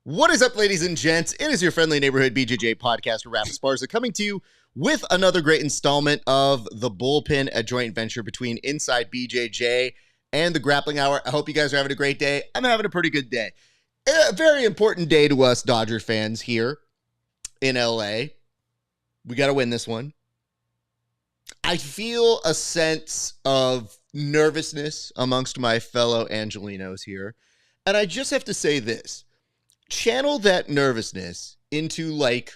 What is up, ladies and gents? It is your friendly neighborhood BJJ podcaster, RAF ESPARZA, coming to you with another great installment of the Bullpen, a joint venture between Inside BJJ and the Grappling Hour. I hope you guys are having a great day. I'm having a pretty good day. A very important day to us Dodger fans here in LA. We got to win this one. I feel a sense of nervousness amongst my fellow Angelinos here. And I just have to say this. Channel that nervousness into like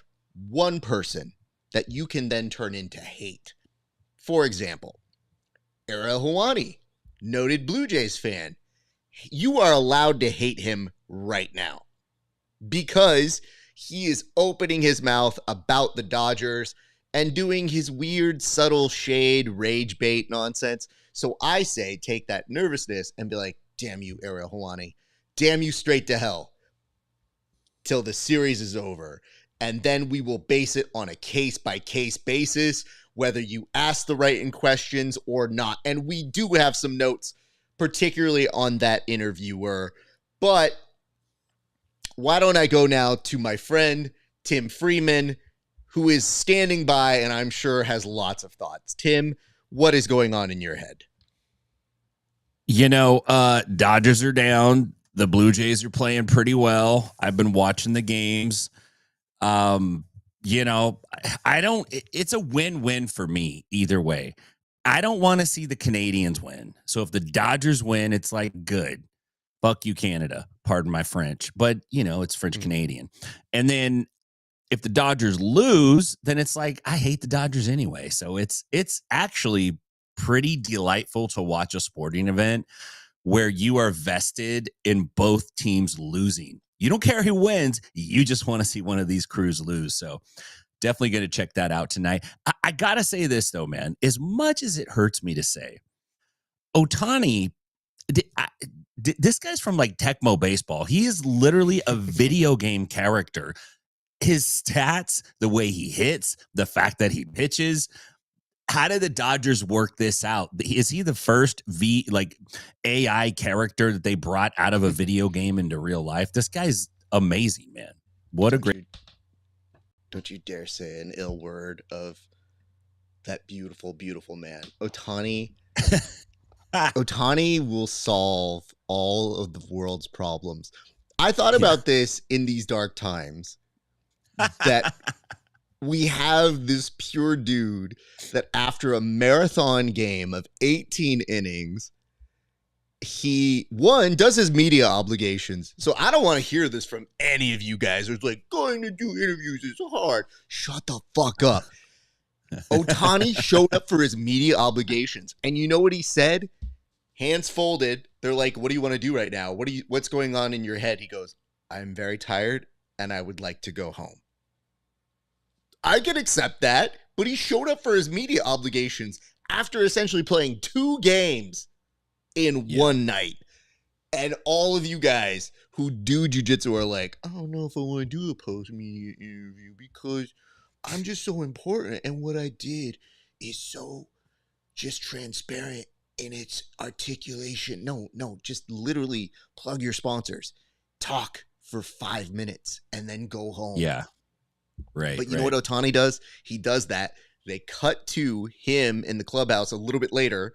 one person that you can then turn into hate. For example, Ariel Helwani, noted Blue Jays fan. You are allowed to hate him right now because he is opening his mouth about the Dodgers and doing his weird, subtle shade, rage bait nonsense. So I say take that nervousness and be like, damn you, Ariel Helwani. Damn you straight to hell. Till the series is over. And then we will base it on a case-by-case basis, whether you ask the right questions or not. And we do have some notes, particularly on that interviewer. But why don't I go now to my friend, Tim Freeman, who is standing by and I'm sure has lots of thoughts. Tim, what is going on in your head? You know, Dodgers are down. The Blue Jays are playing pretty well. I've been watching the games. You know, it's a win-win for me either way. I don't want to see the Canadians win. So if the Dodgers win, it's like, good. Fuck you, Canada. Pardon my French. But, you know, it's French-Canadian. And then if the Dodgers lose, then it's like, I hate the Dodgers anyway. So it's actually pretty delightful to watch a sporting event where you are vested in both teams losing. You don't care who wins. You just want to see one of these crews lose. So definitely going to check that out tonight. I got to say this, though, man. As much as it hurts me to say, Ohtani, this guy's from like Tecmo Baseball. He is literally a video game character. His stats, the way he hits, the fact that he pitches. How did the Dodgers work this out? Is he the first AI character that they brought out of a video game into real life? This guy's amazing, man. What a great... Don't you dare say an ill word of that beautiful, beautiful man. Ohtani will solve all of the world's problems. I thought about this in these dark times that... We have this pure dude that after a marathon game of 18 innings, he, one, does his media obligations. So I don't want to hear this from any of you guys. It's like, going to do interviews is hard. Shut the fuck up. Ohtani showed up for his media obligations. And you know what he said? Hands folded. They're like, what do you want to do right now? What's going on in your head? He goes, I'm very tired and I would like to go home. I can accept that, but he showed up for his media obligations after essentially playing 2 games in one night. And all of you guys who do jiu-jitsu are like, I don't know if I want to do a post-media interview because I'm just so important. And what I did is so just transparent in its articulation. No, just literally plug your sponsors. Talk for 5 minutes and then go home. Yeah. Right. But you know what Ohtani does? He does that. They cut to him in the clubhouse a little bit later.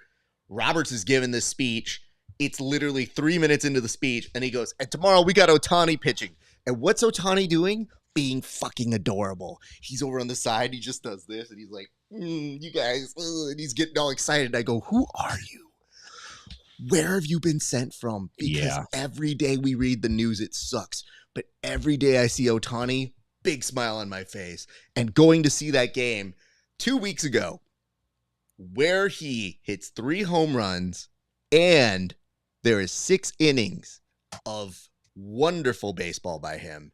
Roberts is giving this speech. It's literally 3 minutes into the speech. And he goes, and tomorrow we got Ohtani pitching. And what's Ohtani doing? Being fucking adorable. He's over on the side. He just does this. And he's like, you guys. And he's getting all excited. I go, who are you? Where have you been sent from? Because every day we read the news, it sucks. But every day I see Ohtani, big smile on my face. And going to see that game 2 weeks ago where he hits 3 home runs and there is 6 innings of wonderful baseball by him.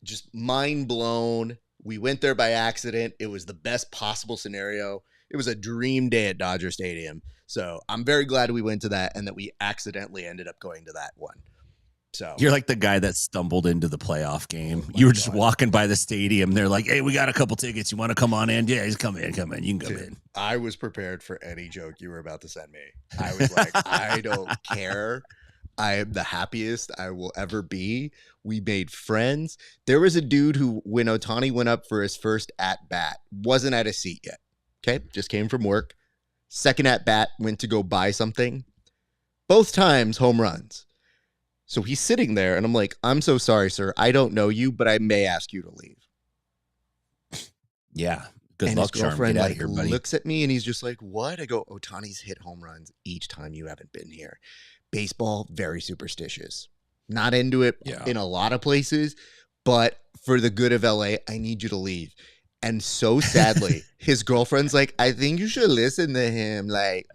Just mind blown. We went there by accident. It was the best possible scenario. It was a dream day at Dodger Stadium. So I'm very glad we went to that and that we accidentally ended up going to that one. So you're like the guy that stumbled into the playoff game. You were just walking by the stadium. They're like, hey, we got a couple tickets. You want to come on in? Yeah, just come in. You can come in. I was prepared for any joke you were about to send me. I was like, I don't care. I am the happiest I will ever be. We made friends. There was a dude who, when Ohtani went up for his first at bat, wasn't at a seat yet. Okay, just came from work. Second at bat, went to go buy something. Both times, home runs. So he's sitting there, and I'm like, I'm so sorry, sir. I don't know you, but I may ask you to leave. Yeah. Good And luck, his Charm. girlfriend Get out like of here, buddy. looks at me, and he's just like, what? I go, Ohtani's hit home runs each time you haven't been here. Baseball, very superstitious. Not into it in a lot of places, but for the good of LA, I need you to leave. And so sadly, his girlfriend's like, I think you should listen to him. Like,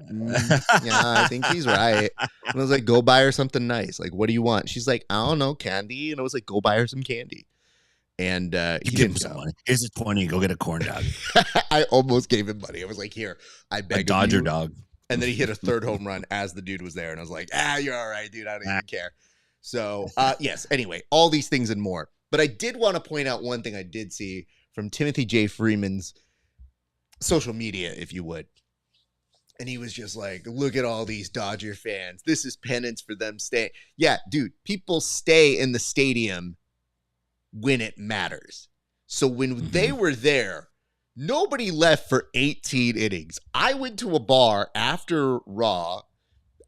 yeah, I think he's right. And I was like, go buy her something nice. Like, what do you want? She's like, I don't know, candy. And I was like, go buy her some candy. And he give him some money. Here's his 20. Go get a corn dog. I almost gave him money. I was like, here, I beg a Dodger you. dog. And then he hit a third home run as the dude was there. And I was like, you're all right, dude. I don't even care. So, yes, anyway, all these things and more. But I did want to point out one thing I did see from Timothy J. Freeman's social media, if you would. And he was just like, look at all these Dodger fans. This is penance for them staying. Yeah, dude, people stay in the stadium when it matters. So when they were there, nobody left for 18 innings. I went to a bar after Raw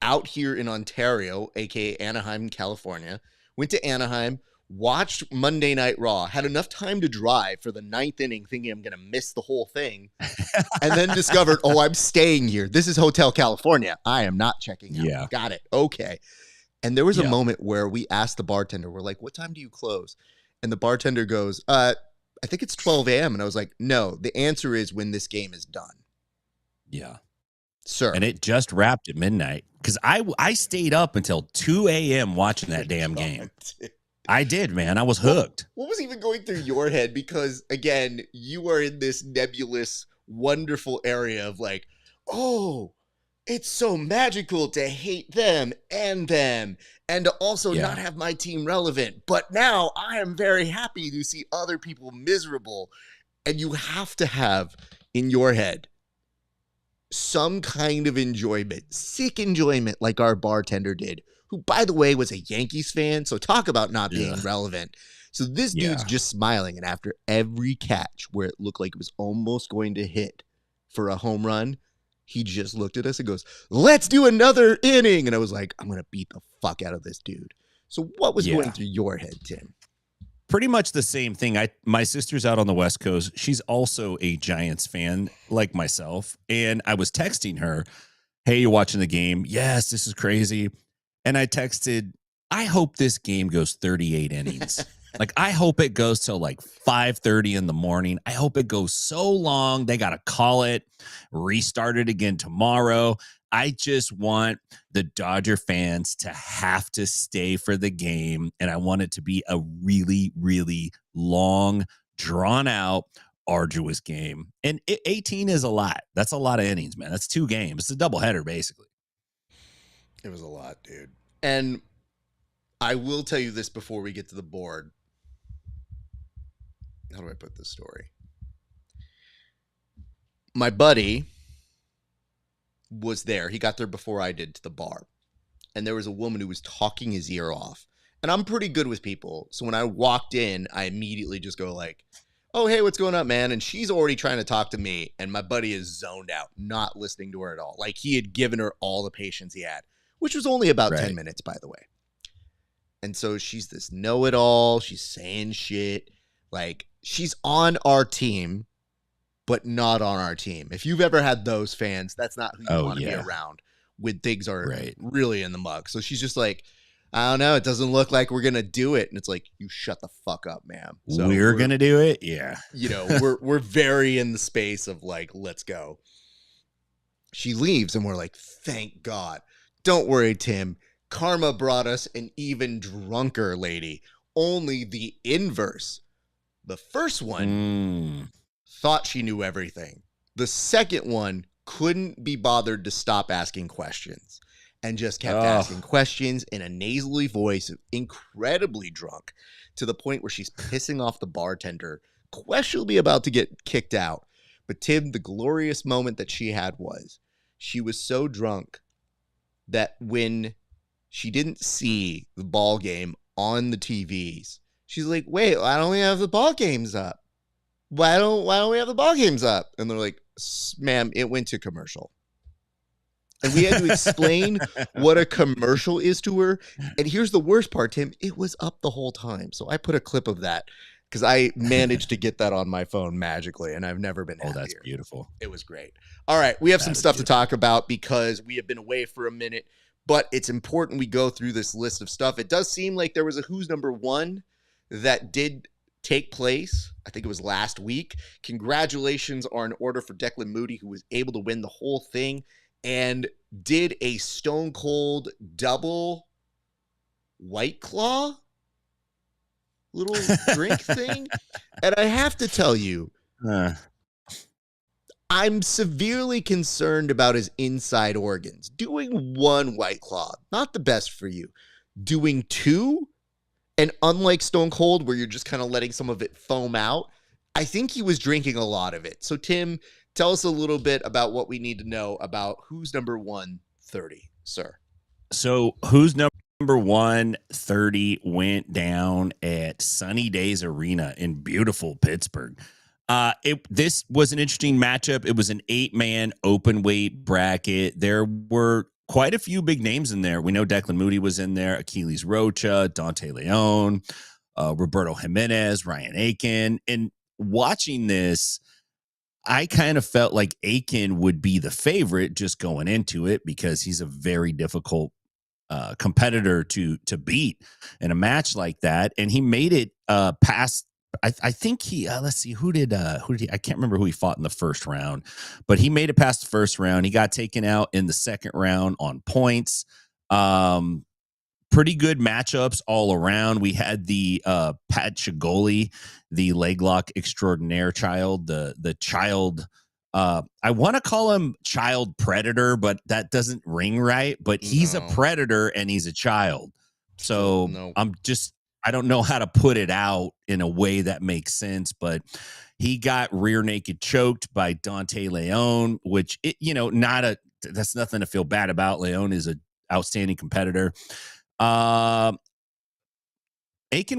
out here in Ontario, aka Anaheim, California. Went to Anaheim, watched Monday Night Raw, had enough time to drive for the 9th inning thinking I'm going to miss the whole thing, and then discovered, oh, I'm staying here. This is Hotel California. I am not checking out. Yeah. Got it. Okay. And there was a moment where we asked the bartender, we're like, what time do you close? And the bartender goes, I think it's 12 a.m. And I was like, no, the answer is when this game is done. Yeah. Sir. And it just wrapped at midnight because I stayed up until 2 a.m. watching that damn game. I did, man. I was hooked. What was even going through your head? Because, again, you are in this nebulous, wonderful area of like, oh, it's so magical to hate them and to also not have my team relevant. But now I am very happy to see other people miserable. And you have to have in your head some kind of enjoyment, sick enjoyment like our bartender did, who, by the way, was a Yankees fan. So talk about not being relevant. So this dude's just smiling. And after every catch where it looked like it was almost going to hit for a home run, he just looked at us and goes, let's do another inning. And I was like, I'm going to beat the fuck out of this dude. So what was going through your head, Tim? Pretty much the same thing. My sister's out on the West Coast. She's also a Giants fan like myself. And I was texting her, hey, you watching the game? Yes, this is crazy. And I texted, I hope this game goes 38 innings. Like, I hope it goes till like 5:30 in the morning. I hope it goes so long. They got to call it, restart it again tomorrow. I just want the Dodger fans to have to stay for the game. And I want it to be a really, really long, drawn out, arduous game. And 18 is a lot. That's a lot of innings, man. That's 2 games. It's a doubleheader, basically. It was a lot, dude. And I will tell you this before we get to the board. How do I put this story? My buddy was there. He got there before I did to the bar. And there was a woman who was talking his ear off. And I'm pretty good with people. So when I walked in, I immediately just go like, oh, hey, what's going on, man? And she's already trying to talk to me. And my buddy is zoned out, not listening to her at all. Like he had given her all the patience he had, which was only about 10 minutes, by the way. And so she's this know-it-all. She's saying shit. Like, she's on our team, but not on our team. If you've ever had those fans, that's not who you want to be around when things are really in the muck. So she's just like, I don't know. It doesn't look like we're going to do it. And it's like, you shut the fuck up, ma'am. So we're going to do it? Yeah. You know, we're very in the space of like, let's go. She leaves and we're like, thank God. Don't worry, Tim. Karma brought us an even drunker lady. Only the inverse. The first one thought she knew everything. The second one couldn't be bothered to stop asking questions and just kept asking questions in a nasally voice, incredibly drunk, to the point where she's pissing off the bartender, questionably about to get kicked out. But Tim, the glorious moment that she had was she was so drunk that when she didn't see the ball game on the TVs. She's like, wait, why don't we have the ball games up? Why don't we have the ball games up? And they're like, ma'am, it went to commercial. And we had to explain what a commercial is to her. And here's the worst part, Tim. It was up the whole time. So I put a clip of that because I managed to get that on my phone magically, and I've never been happier. Oh, that's beautiful. It was great. All right, we have some stuff to talk about because we have been away for a minute, but it's important we go through this list of stuff. It does seem like there was a Who's Number One that did take place. I think it was last week. Congratulations are in order for Declan Moody, who was able to win the whole thing and did a Stone Cold double White Claw little drink thing. And I have to tell you, I'm severely concerned about his inside organs. Doing one White Claw, not the best for you. Doing two, and unlike Stone Cold, where you're just kind of letting some of it foam out, I think he was drinking a lot of it. So, Tim, tell us a little bit about what we need to know about Who's Number 130, sir. So, Who's Number 130 went down at Sunny Days Arena in beautiful Pittsburgh. This was an interesting matchup. It was an 8-man open weight bracket. There were quite a few big names in there. We know Declan Moody was in there, Achilles Rocha, Dante Leon, Roberto Jimenez, Ryan Aiken. And watching this, I kind of felt like Aiken would be the favorite just going into it because he's a very difficult competitor to beat in a match like that. And he made it past. I think he let's see, who did he, I can't remember who he fought in the first round, but he made it past the first round. He got taken out in the second round on points. Pretty good matchups all around. We had the Pat Chigoli, the leg lock extraordinaire child, the child. I want to call him child predator, but that doesn't ring right. But he's a predator and he's a child. So I don't know how to put it out in a way that makes sense, but he got rear naked choked by Dante Leon, which that's nothing to feel bad about. Leon is an outstanding competitor. Aiken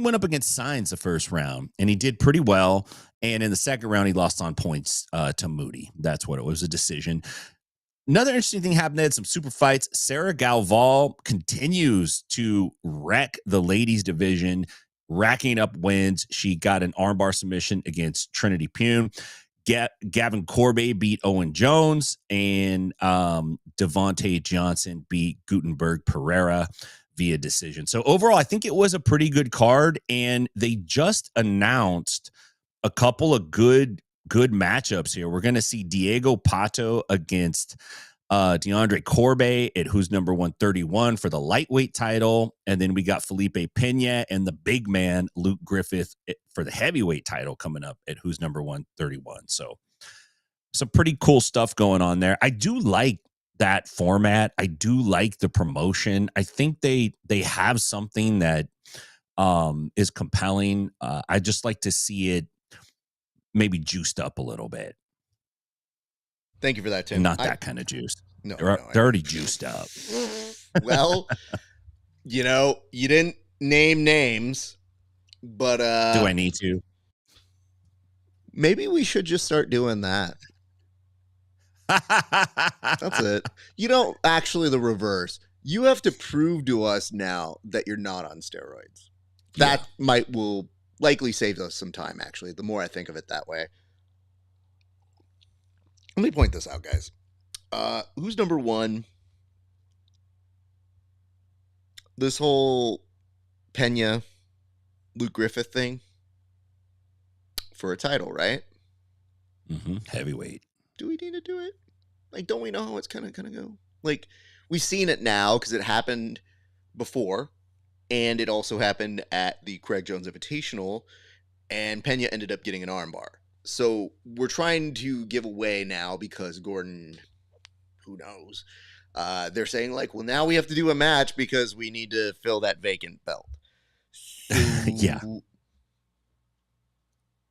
went up against Sainz the first round, and he did pretty well. And in the second round, he lost on points to Moody. That's what it was, a decision. Another interesting thing happened. They had some super fights. Sarah Galval continues to wreck the ladies division, racking up wins. She got an armbar submission against Trinity Pune. Gavin Corbet beat Owen Jones, and Devontae Johnson beat Gutenberg Pereira via decision. So overall, I think it was a pretty good card, and they just announced a couple of good matchups here. We're going to see Diego Pato against DeAndre Corbet at Who's Number 131 for the lightweight title. And then we got Felipe Pena and the big man, Luke Griffith, for the heavyweight title coming up at Who's Number 131. So some pretty cool stuff going on there. I do like that format. I do like the promotion. I think they have something that is compelling. I just like to see it maybe juiced up a little bit. Thank you for that, Tim. Not that kind of juice. No, they're already juiced up. Well, you didn't name names, but do I need to? Maybe we should just start doing that. That's it. Actually, the reverse. You have to prove to us now that you're not on steroids. That will likely save us some time, actually, the more I think of it that way. Let me point this out, guys. Who's number one? This whole Pena, Luke Griffith thing for a title, right? Mm-hmm. Heavyweight. Do we need to do it? Like, don't we know how it's kind of go? Like, we've seen it now because it happened before, and it also happened at the Craig Jones Invitational, and Pena ended up getting an armbar. So we're trying to give away now because Gordon, who knows? They're saying like, well, now we have to do a match because we need to fill that vacant belt. So, yeah.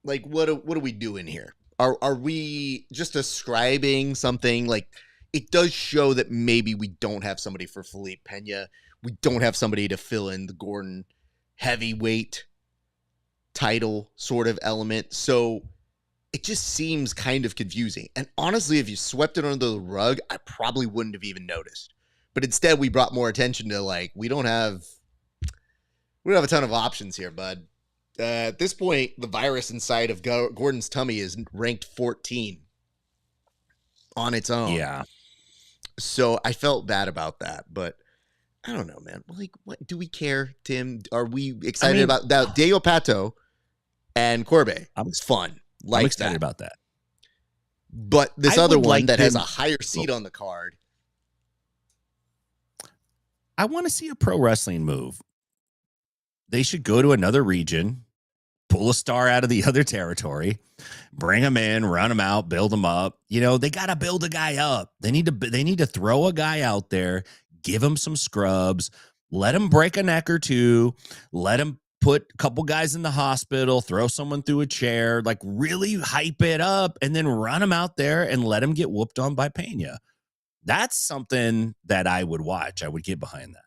Like, what are we doing here? Are we just ascribing something? Like, it does show that maybe we don't have somebody for Felipe Pena. We don't have somebody to fill in the Gordon heavyweight title sort of element. So it just seems kind of confusing. And honestly, if you swept it under the rug, I probably wouldn't have even noticed. But instead, we brought more attention to, like, we don't have a ton of options here, bud. At this point, the virus inside of Gordon's tummy is ranked 14 on its own. Yeah. So I felt bad about that, but I don't know, man. Like, what do we care, Tim? Are we excited about that? Diego Pato and Corbe. It's fun. I'm excited about that. But this other one that has a higher seat on the card. I want to see a pro wrestling move. They should go to another region, pull a star out of the other territory, bring them in, run them out, build them up. You know, they got to build a guy up. They need to throw a guy out there, give him some scrubs, let him break a neck or two, let him put a couple guys in the hospital, throw someone through a chair, like really hype it up, and then run him out there and let him get whooped on by Pena. That's something that I would watch. I would get behind that.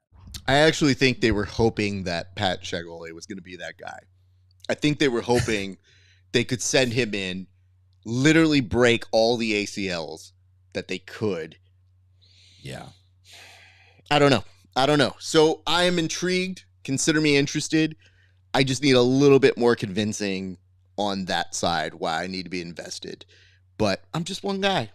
I actually think they were hoping that Pat Chegole was going to be that guy. I think they were hoping they could send him in, literally break all the ACLs that they could. Yeah. I don't know. So I am intrigued. Consider me interested. I just need a little bit more convincing on that side why I need to be invested. But I'm just one guy.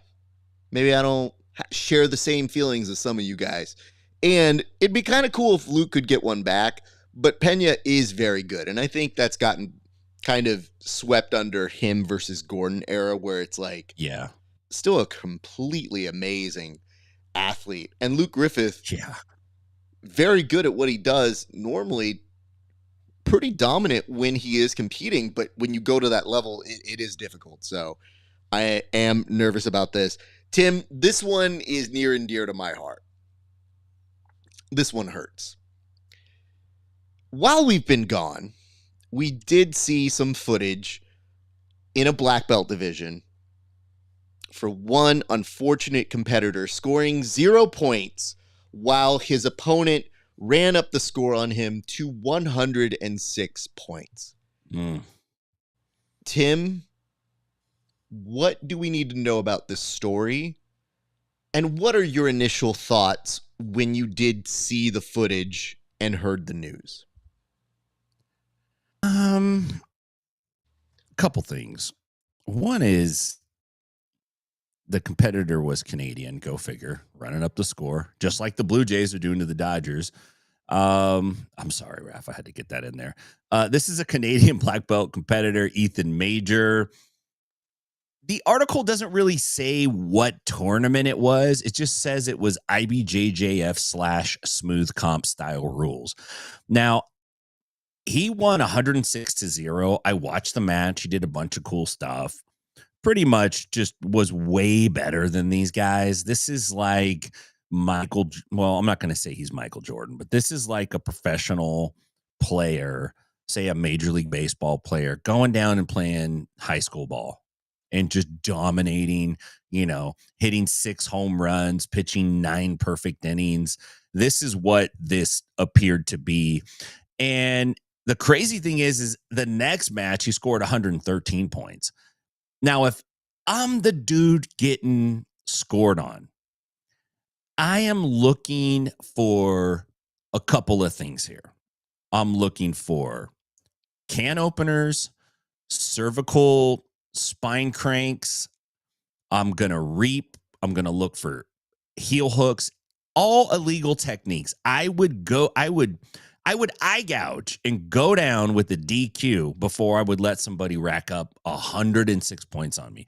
Maybe I don't share the same feelings as some of you guys. And it'd be kind of cool if Luke could get one back, but Pena is very good. And I think that's gotten kind of swept under him versus Gordon era, where it's like, yeah, still a completely amazing athlete. And Luke Griffith, very good at what he does, normally pretty dominant when he is competing, but when you go to that level, it is difficult. So I am nervous about this. Tim, this one is near and dear to my heart. This one hurts. While we've been gone, we did see some footage in a black belt division for one unfortunate competitor scoring 0 points while his opponent ran up the score on him to 106 points. Tim, what do we need to know about this story? And what are your initial thoughts when you did see the footage and heard the news? Couple things. One is the competitor was Canadian, go figure, running up the score, just like the Blue Jays are doing to the Dodgers. I'm sorry, Raph, I had to get that in there. This is a Canadian black belt competitor, Ethan Major. The article doesn't really say what tournament it was. It just says it was IBJJF / smooth comp style rules. Now, he won 106-0. I watched the match. He did a bunch of cool stuff. Pretty much just was way better than these guys. This is like Michael. Well, I'm not going to say he's Michael Jordan, but this is like a professional player, say a Major League Baseball player, going down and playing high school ball and just dominating, you know, hitting 6 home runs, pitching 9 perfect innings. This is what this appeared to be. And the crazy thing is the next match, he scored 113 points. Now, if I'm the dude getting scored on, I am looking for a couple of things here. I'm looking for can openers, cervical spine cranks. I'm going to reap. I'm going to look for heel hooks, all illegal techniques. I would eye gouge and go down with the DQ before I would let somebody rack up 106 points on me.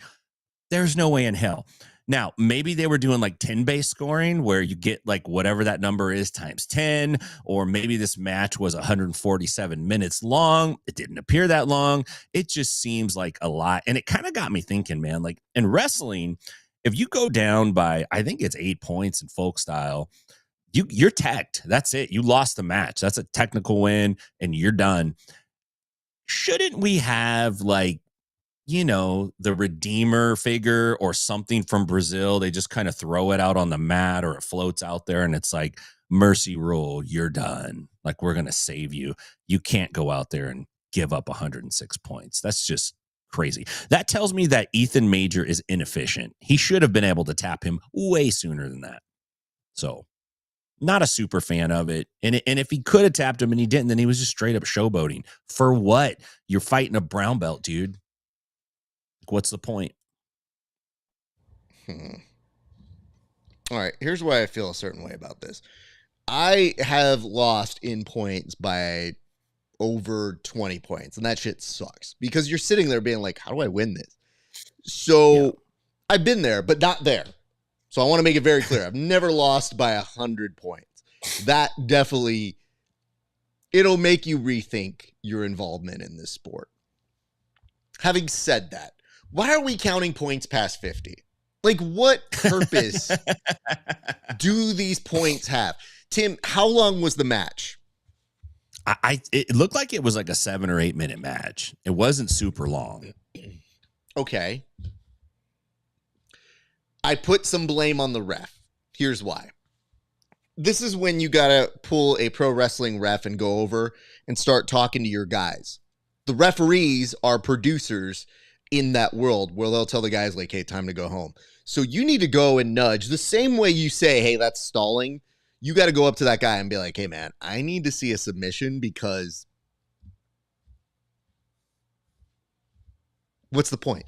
There's no way in hell. Now, maybe they were doing like 10 base scoring where you get like whatever that number is times 10, or maybe this match was 147 minutes long. It didn't appear that long. It just seems like a lot. And it kind of got me thinking, man, like in wrestling, if you go down by, I think it's 8 points in folk style, you're teched. That's it. You lost the match. That's a technical win and you're done. Shouldn't we have like, you know, the Redeemer figure or something from Brazil? They just kind of throw it out on the mat or it floats out there and it's like mercy rule, you're done. Like, we're going to save you. You can't go out there and give up 106 points. That's just crazy. That tells me that Ethan Major is inefficient. He should have been able to tap him way sooner than that. So, not a super fan of it. And if he could have tapped him and he didn't, then he was just straight up showboating. For what? You're fighting a brown belt, dude. Like, what's the point? All right, here's why I feel a certain way about this. I have lost in points by over 20 points, and that shit sucks because you're sitting there being like, how do I win this? So I've been there, but not there. So I want to make it very clear. I've never lost by 100 points. That definitely, it'll make you rethink your involvement in this sport. Having said that, why are we counting points past 50? Like, what purpose do these points have? Tim, how long was the match? It looked like it was like a 7 or 8 minute match. It wasn't super long. Okay. I put some blame on the ref. Here's why. This is when you got to pull a pro wrestling ref and go over and start talking to your guys. The referees are producers in that world where they'll tell the guys like, hey, time to go home. So you need to go and nudge the same way you say, hey, that's stalling. You got to go up to that guy and be like, hey, man, I need to see a submission because what's the point?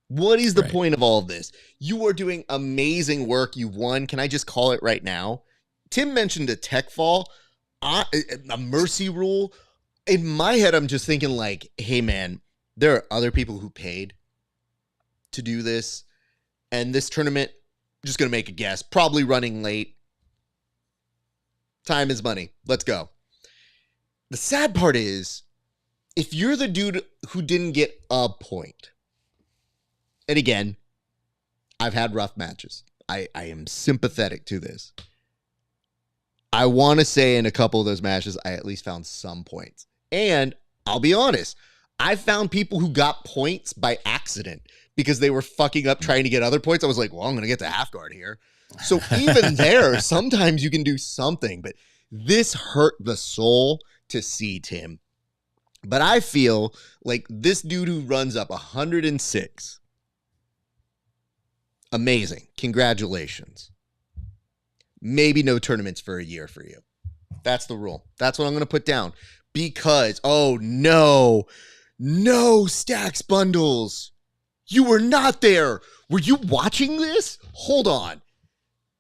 What is the point of all of this? You are doing amazing work. You've won. Can I just call it right now? Tim mentioned a tech fall, a mercy rule. In my head, I'm just thinking like, hey, man, there are other people who paid to do this. And this tournament, I'm just going to make a guess, probably running late. Time is money. Let's go. The sad part is, if you're the dude who didn't get a point, and again, I've had rough matches. I am sympathetic to this. I want to say in a couple of those matches, I at least found some points. And I'll be honest, I found people who got points by accident because they were fucking up trying to get other points. I was like, well, I'm going to get the half guard here. So even there, sometimes you can do something, but this hurt the soul to see, Tim. But I feel like this dude who runs up 106, amazing. Congratulations. Maybe no tournaments for a year for you. That's the rule. That's what I'm going to put down. Because, oh no, Stacks Bundles. You were not there. Were you watching this? Hold on.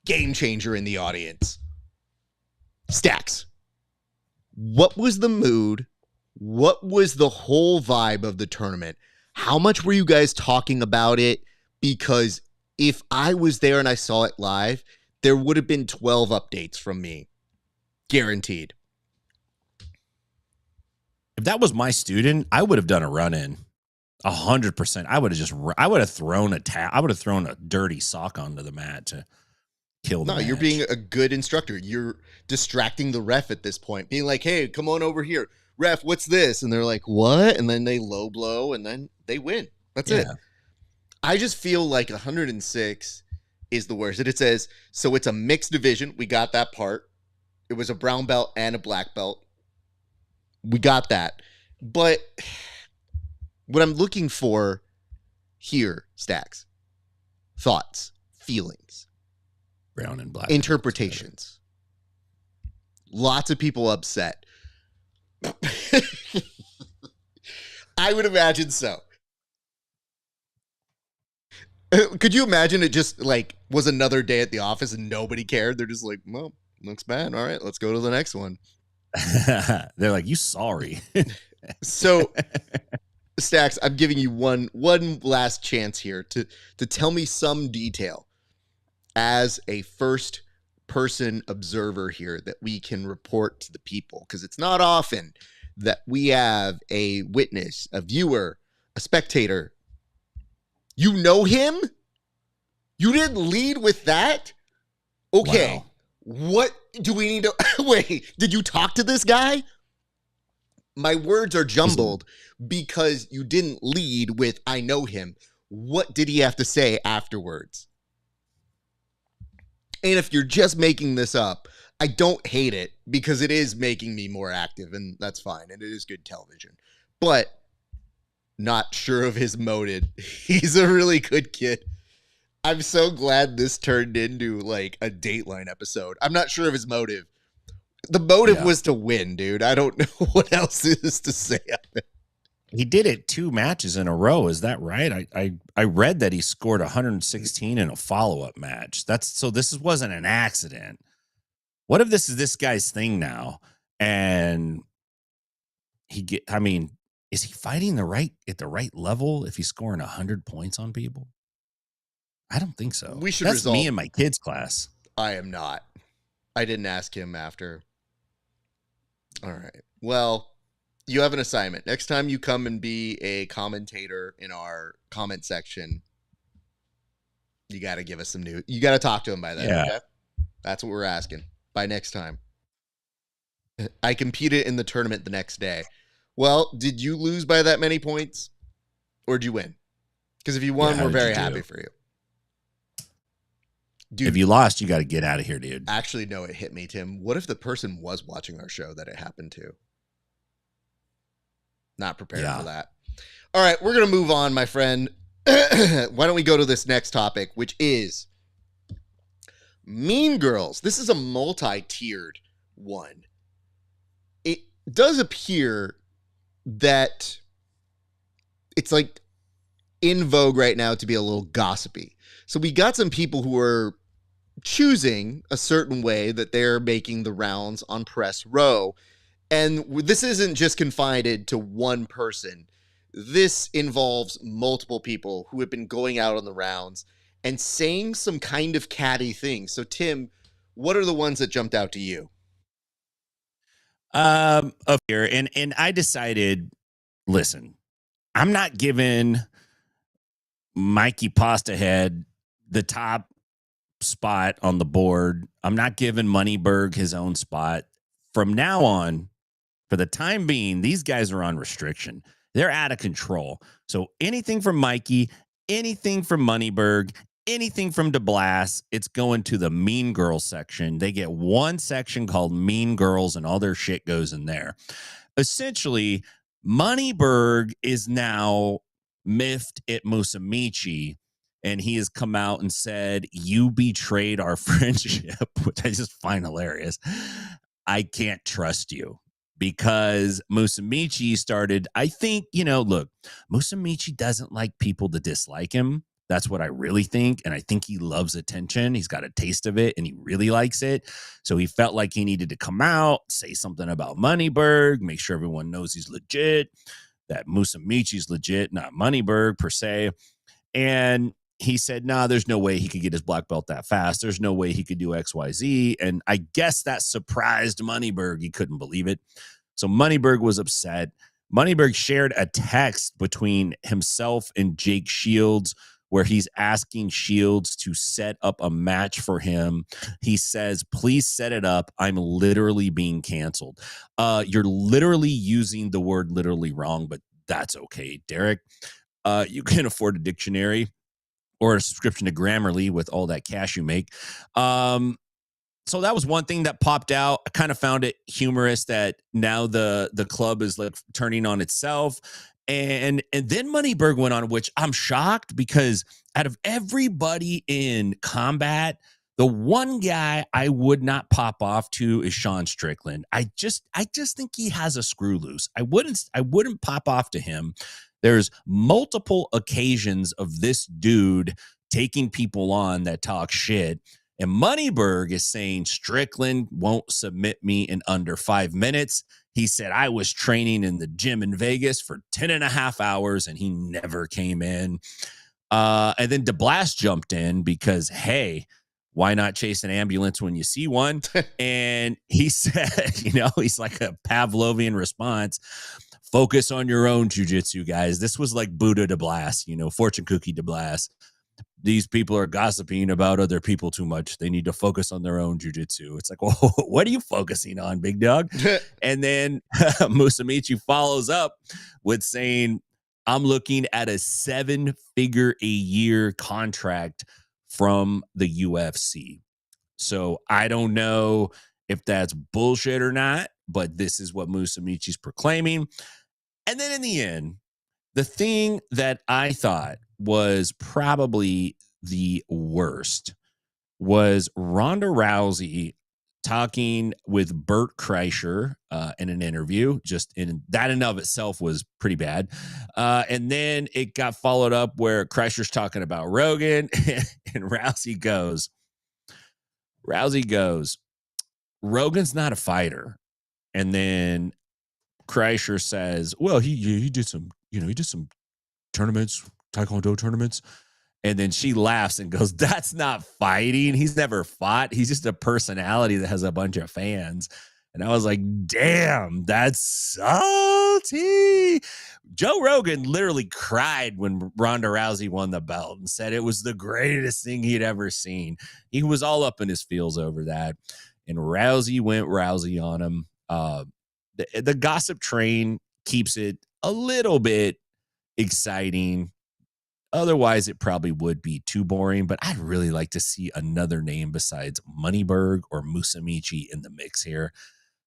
Game changer in the audience. Stacks. What was the mood? What was the whole vibe of the tournament? How much were you guys talking about it? Because if I was there and I saw it live, there would have been 12 updates from me. Guaranteed. If that was my student, I would have done a run-in. 100%. I would have thrown a dirty sock onto the mat to kill the match. You're being a good instructor. You're distracting the ref at this point, being like, hey, come on over here. Ref, what's this? And they're like, what? And then they low blow and then they win. That's it. I just feel like 106 is the worst. And it says, so it's a mixed division. We got that part. It was a brown belt and a black belt. We got that. But what I'm looking for here, Stacks, thoughts, feelings, brown and black, interpretations. Lots of people upset. I would imagine so. Could you imagine it just like was another day at the office and nobody cared? They're just like, well, looks bad. All right, let's go to the next one. They're like, you sorry. So, Stacks, I'm giving you one last chance here to tell me some detail as a first person observer here that we can report to the people, because it's not often that we have a witness, a viewer, a spectator. You know him? You didn't lead with that? Okay. Wow. What do we need to wait? Did you talk to this guy? My words are jumbled because you didn't lead with I know him. What did he have to say afterwards? And if you're just making this up, I don't hate it because it is making me more active, and that's fine, and it is good television. But not sure of his motive. He's a really good kid. I'm so glad this turned into like a Dateline episode. I'm not sure of his motive. The motive was to win, dude. I don't know what else is to say. He did it 2 matches in a row. Is that right? I read that he scored 116 in a follow-up match. So this wasn't an accident. What if this is this guy's thing now? And is he fighting at the right level if he's scoring 100 points on people? I don't think so. That's me in my kids' class. I am not. I didn't ask him after. All right. Well, you have an assignment. Next time you come and be a commentator in our comment section, you got to give us some news. You got to talk to him by then. Yeah. Okay? That's what we're asking. By next time. I competed in the tournament the next day. Well, did you lose by that many points? Or did you win? Because if you won, we're very happy for you. Dude, if you lost, you got to get out of here, dude. Actually, no, it hit me, Tim. What if the person was watching our show that it happened to? Not prepared for that. All right, we're going to move on, my friend. Why don't we go to this next topic, which is Mean Girls. This is a multi-tiered one. It does appear that it's like in vogue right now to be a little gossipy. So we got some people who are choosing a certain way that they're making the rounds on press row. And this isn't just confined to one person. This involves multiple people who have been going out on the rounds and saying some kind of catty things. So, Tim, what are the ones that jumped out to you? Up here, and I decided, listen, I'm not giving Mikey Pastahead the top spot on the board. I'm not giving Moneyberg his own spot. From now on, for the time being, these guys are on restriction. They're out of control. So anything from Mikey, anything from Moneyberg, anything from DeBlas, it's going to the Mean Girls section. They get one section called Mean Girls, and all their shit goes in there. Essentially, Moneyberg is now miffed at Musumeci, and he has come out and said, "You betrayed our friendship," which I just find hilarious. I can't trust you. Because Musumeci started, I think, look, Musumeci doesn't like people to dislike him. That's what I really think. And I think he loves attention. He's got a taste of it and he really likes it. So he felt like he needed to come out, say something about Moneyberg, make sure everyone knows he's legit, that Musumeci's legit, not Moneyberg per se. And he said, nah, there's no way he could get his black belt that fast. There's no way he could do XYZ. And I guess that surprised Moneyberg. He couldn't believe it. So Moneyberg was upset. Moneyberg shared a text between himself and Jake Shields where he's asking Shields to set up a match for him. He says, please set it up. I'm literally being canceled. You're literally using the word literally wrong, but that's okay, Derek. You can afford a dictionary or a subscription to Grammarly with all that cash you make. So that was one thing that popped out. I kind of found it humorous that now the club is like turning on itself. And then Moneyberg went on, which I'm shocked because out of everybody in combat, the one guy I would not pop off to is Sean Strickland. I just think he has a screw loose. I wouldn't pop off to him. There's multiple occasions of this dude taking people on that talk shit. And Moneyberg is saying Strickland won't submit me in under 5 minutes. He said, I was training in the gym in Vegas for 10 and a half hours and he never came in. And then DeBlas jumped in because, hey, why not chase an ambulance when you see one? And he said, he's like a Pavlovian response. Focus on your own jiu-jitsu, guys. This was like Buddha DeBlas, fortune cookie DeBlas. These people are gossiping about other people too much. They need to focus on their own jiu-jitsu. It's like, well, what are you focusing on, big dog? And then Musumeci follows up with saying, I'm looking at a 7-figure-a-year contract from the UFC. So I don't know if that's bullshit or not, but this is what Musumeci's proclaiming. And then in the end, the thing that I thought was probably the worst was Ronda Rousey talking with Bert Kreischer in an interview. Just in that in of itself was pretty bad. And then it got followed up where Kreischer's talking about Rogan and Rousey goes, Rogan's not a fighter. And then Kreischer says, well, he did some, he did some tournaments, Taekwondo tournaments. And then she laughs and goes, that's not fighting. He's never fought. He's just a personality that has a bunch of fans. And I was like, damn, that's salty. Joe Rogan literally cried when Ronda Rousey won the belt and said it was the greatest thing he'd ever seen. He was all up in his feels over that. And Rousey went Rousey on him. The gossip train keeps it a little bit exciting. Otherwise, it probably would be too boring, but I'd really like to see another name besides Moneyberg or Musumeci in the mix here.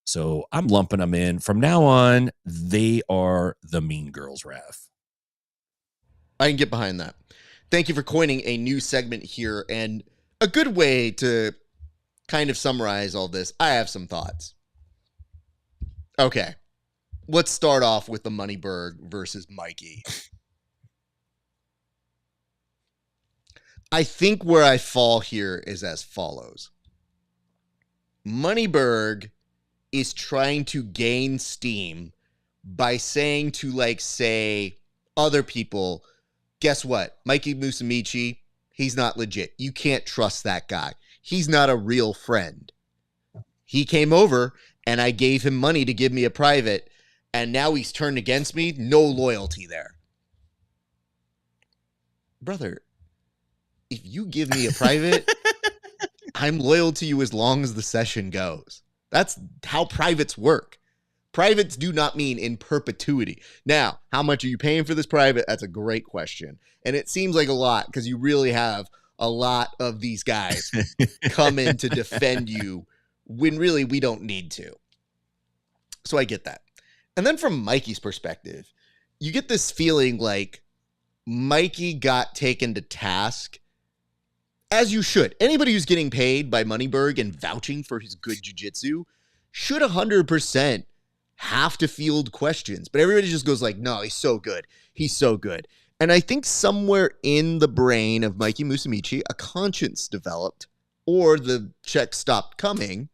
So I'm lumping them in. From now on, they are the Mean Girls, Ref. I can get behind that. Thank you for coining a new segment here, and a good way to kind of summarize all this. I have some thoughts. Okay, let's start off with the Moneyberg versus Mikey. I think where I fall here is as follows. Moneyberg is trying to gain steam by saying to, like, say, other people, guess what? Mikey Musumeci, he's not legit. You can't trust that guy. He's not a real friend. He came over and I gave him money to give me a private, and now he's turned against me. No loyalty there. Brother, if you give me a private, I'm loyal to you as long as the session goes. That's how privates work. Privates do not mean in perpetuity. Now, how much are you paying for this private? That's a great question. And it seems like a lot because you really have a lot of these guys come in to defend you when really we don't need to. So I get that. And then from Mikey's perspective, you get this feeling like Mikey got taken to task, as you should. Anybody who's getting paid by Moneyberg and vouching for his good jiu-jitsu should 100% have to field questions. But everybody just goes like, no, he's so good. He's so good. And I think somewhere in the brain of Mikey Musumeci, a conscience developed, or the check stopped coming,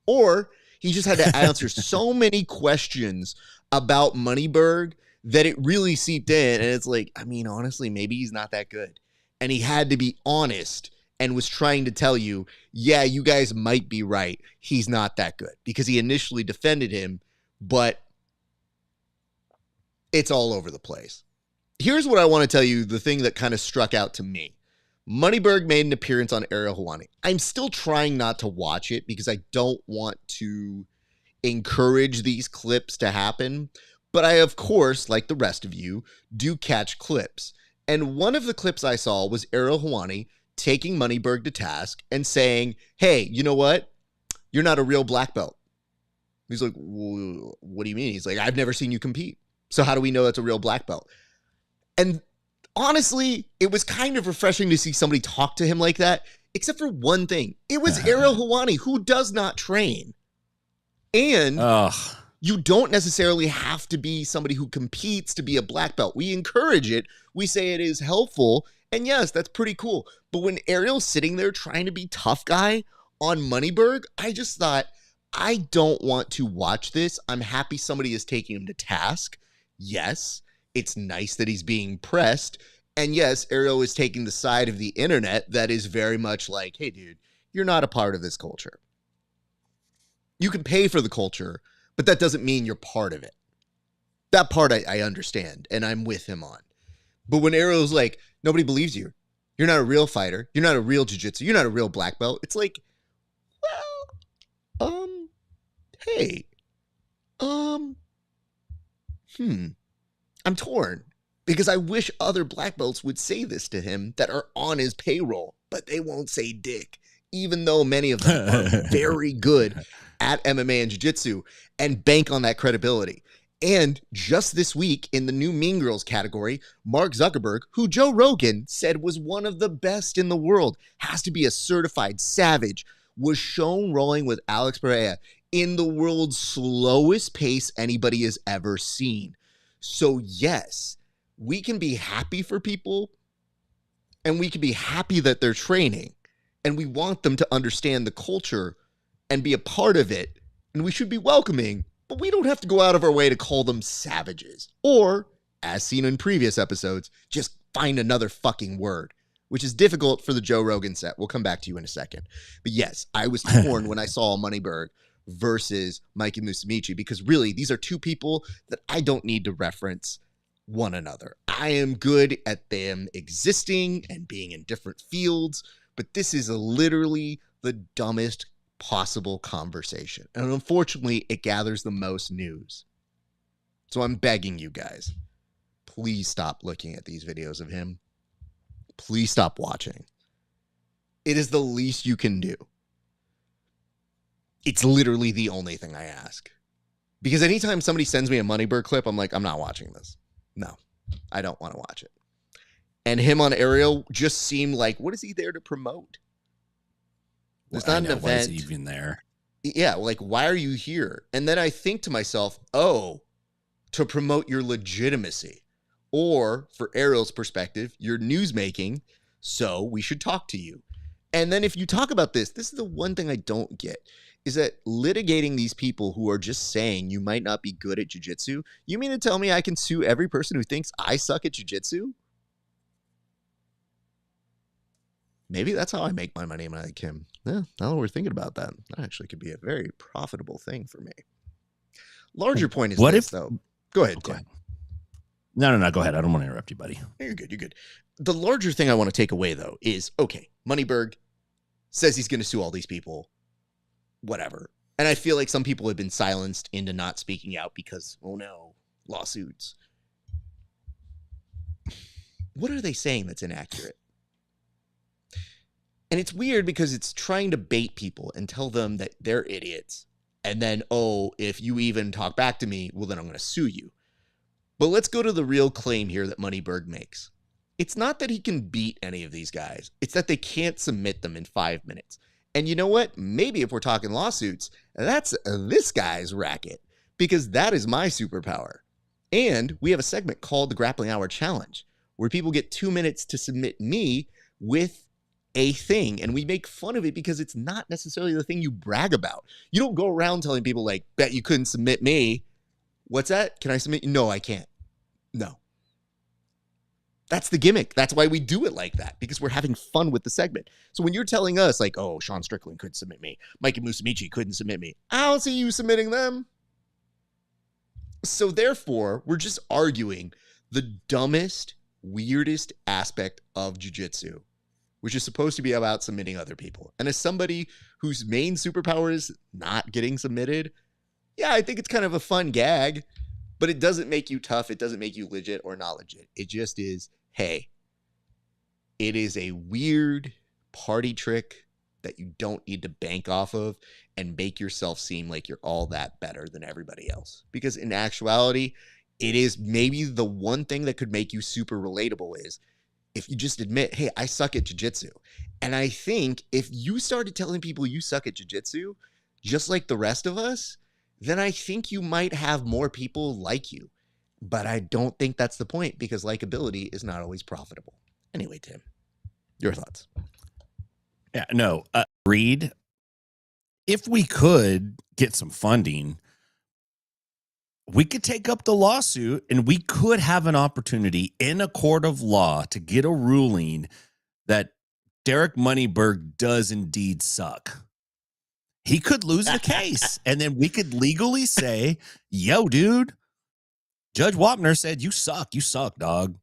or he just had to answer so many questions about Moneyberg that it really seeped in. And it's like, I mean, honestly, maybe he's not that good. And he had to be honest and was trying to tell you, yeah, you guys might be right. He's not that good, because he initially defended him, but it's all over the place. Here's what I want to tell you, the thing that kind of struck out to me. Moneyberg made an appearance on Ariel Helwani. I'm still trying not to watch it because I don't want to encourage these clips to happen. But I, of course, like the rest of you, do catch clips. And one of the clips I saw was Ariel Helwani taking Moneyberg to task and saying, hey, you know what? You're not a real black belt. He's like, well, what do you mean? He's like, I've never seen you compete. So how do we know that's a real black belt? And honestly, it was kind of refreshing to see somebody talk to him like that, except for one thing. It was Ariel Helwani, who does not train. And you don't necessarily have to be somebody who competes to be a black belt. We encourage it. We say it is helpful. And yes, that's pretty cool. But when Ariel's sitting there trying to be tough guy on Moneyberg, I just thought, I don't want to watch this. I'm happy somebody is taking him to task. Yes, it's nice that he's being pressed. And yes, Ariel is taking the side of the internet that is very much like, hey, dude, you're not a part of this culture. You can pay for the culture, but that doesn't mean you're part of it. That part I understand, and I'm with him on. But when Ariel's like, nobody believes you. You're not a real fighter. You're not a real jiu-jitsu. You're not a real black belt. It's like, well, hey, I'm torn. Because I wish other black belts would say this to him that are on his payroll, but they won't say dick. even though many of them are very good at MMA and jiu-jitsu, and bank on that credibility. And just this week in the new Mean Girls category, Mark Zuckerberg, who Joe Rogan said was one of the best in the world, has to be a certified savage, was shown rolling with Alex Pereira in the world's slowest pace anybody has ever seen. So yes, we can be happy for people, and we can be happy that they're training, and we want them to understand the culture and be a part of it, and we should be welcoming, but we don't have to go out of our way to call them savages. Or, as seen in previous episodes, just find another fucking word, which is difficult for the Joe Rogan set. We'll come back to you in a second. But yes, I was torn when I saw Moneyberg versus Mikey Musumeci, because really, these are two people that I don't need to reference one another. I am good at them existing and being in different fields, but this is literally the dumbest possible conversation. And unfortunately, it gathers the most news. So I'm begging you guys, please stop looking at these videos of him. Please stop watching. It is the least you can do. It's literally the only thing I ask. Because anytime somebody sends me a Moneyberg clip, I'm like, I'm not watching this. No, I don't want to watch it. And him on Ariel just seemed like, what is he there to promote? There's not an event. Why is he even there? Yeah, like, why are you here? And then I think to myself, oh, to promote your legitimacy. Or, for Ariel's perspective, your news making, so we should talk to you. And then if you talk about this is the one thing I don't get, is that litigating these people who are just saying you might not be good at jiu-jitsu, you mean to tell me I can sue every person who thinks I suck at jiu-jitsu? Maybe that's how I make my money, like him. Yeah, now that we're thinking about that, that actually could be a very profitable thing for me. Larger point is this, though. Go ahead, Tim. No, go ahead. I don't want to interrupt you, buddy. You're good, you're good. The larger thing I want to take away, though, is, okay, Moneyberg says he's going to sue all these people, whatever. And I feel like some people have been silenced into not speaking out because, oh no, lawsuits. What are they saying that's inaccurate? And it's weird because it's trying to bait people and tell them that they're idiots. And then, oh, if you even talk back to me, well, then I'm going to sue you. But let's go to the real claim here that Moneyberg makes. It's not that he can beat any of these guys. It's that they can't submit them in 5 minutes. And you know what? Maybe if we're talking lawsuits, that's this guy's racket, because that is my superpower. And we have a segment called the Grappling Hour Challenge, where people get 2 minutes to submit me with a thing, and we make fun of it because it's not necessarily the thing you brag about. You don't go around telling people like, bet you couldn't submit me. What's that? Can I submit you? No, I can't. No. That's the gimmick. That's why we do it like that, because we're having fun with the segment. So when you're telling us like, oh, Sean Strickland couldn't submit me, Mikey Musumeci couldn't submit me, I don't see you submitting them. So therefore, we're just arguing the dumbest, weirdest aspect of jiu-jitsu, which is supposed to be about submitting other people. And as somebody whose main superpower is not getting submitted, yeah, I think it's kind of a fun gag, but it doesn't make you tough. It doesn't make you legit or not legit. It just is, hey, it is a weird party trick that you don't need to bank off of and make yourself seem like you're all that better than everybody else. Because in actuality, it is maybe the one thing that could make you super relatable is if you just admit, hey, I suck at jiu-jitsu. And I think if you started telling people you suck at jiu-jitsu, just like the rest of us, then I think you might have more people like you. But I don't think that's the point, because likability is not always profitable. Anyway, Tim, your thoughts? Yeah, no, Reed, if we could get some funding, we could take up the lawsuit and we could have an opportunity in a court of law to get a ruling that Derek Moneyberg does indeed suck. He could lose the case, and then we could legally say, yo, dude, Judge Wapner said, you suck, dog.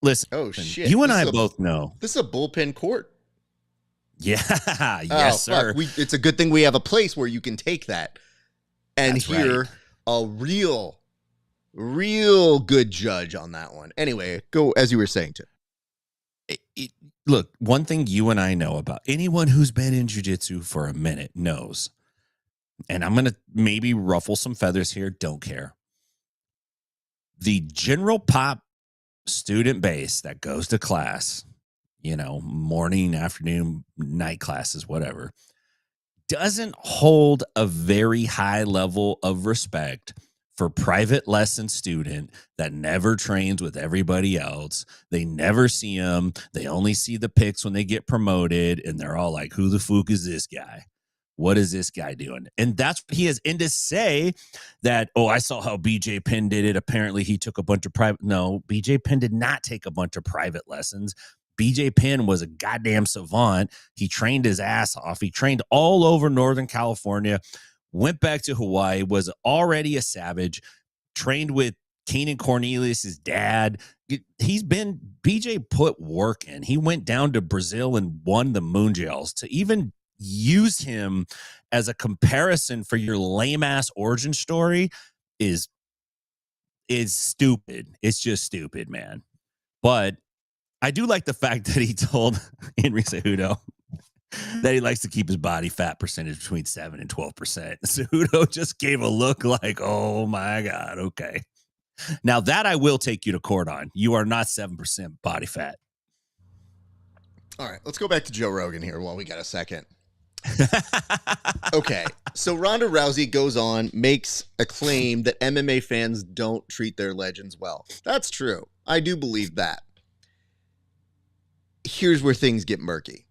Listen, oh, shit. You and I both know. This is a bullpen court. Yeah, yes, sir. It's a good thing we have a place where you can take that and That's hear right. a real good judge on that one. Anyway, go as you were saying, Tim. look, one thing you and I know about anyone who's been in jiu-jitsu for a minute knows, and I'm going to maybe ruffle some feathers here, don't care. The general pop student base that goes to class, morning, afternoon, night classes, whatever, doesn't hold a very high level of respect for private lesson student that never trains with everybody else. They never see them. They only see the pics when they get promoted, and they're all like, who the fuck is this guy? What is this guy doing? And that's what he is. And to say that, oh, I saw how BJ Penn did it. Apparently he took a bunch of private. No, BJ Penn did not take a bunch of private lessons. BJ Penn was a goddamn savant. He trained his ass off. He trained all over Northern California, went back to Hawaii, was already a savage, trained with Keenan Cornelius' dad. BJ put work in. He went down to Brazil and won the Mundials. To even use him as a comparison for your lame ass origin story is stupid. It's just stupid, man. But I do like the fact that he told Henry Cejudo that he likes to keep his body fat percentage between 7 and 12%. Cejudo just gave a look like, oh my God, okay. Now that I will take you to court on. You are not 7% body fat. All right, let's go back to Joe Rogan here while we got a second. Okay, so Ronda Rousey goes on, makes a claim that MMA fans don't treat their legends well. That's true. I do believe that. Here's where things get murky.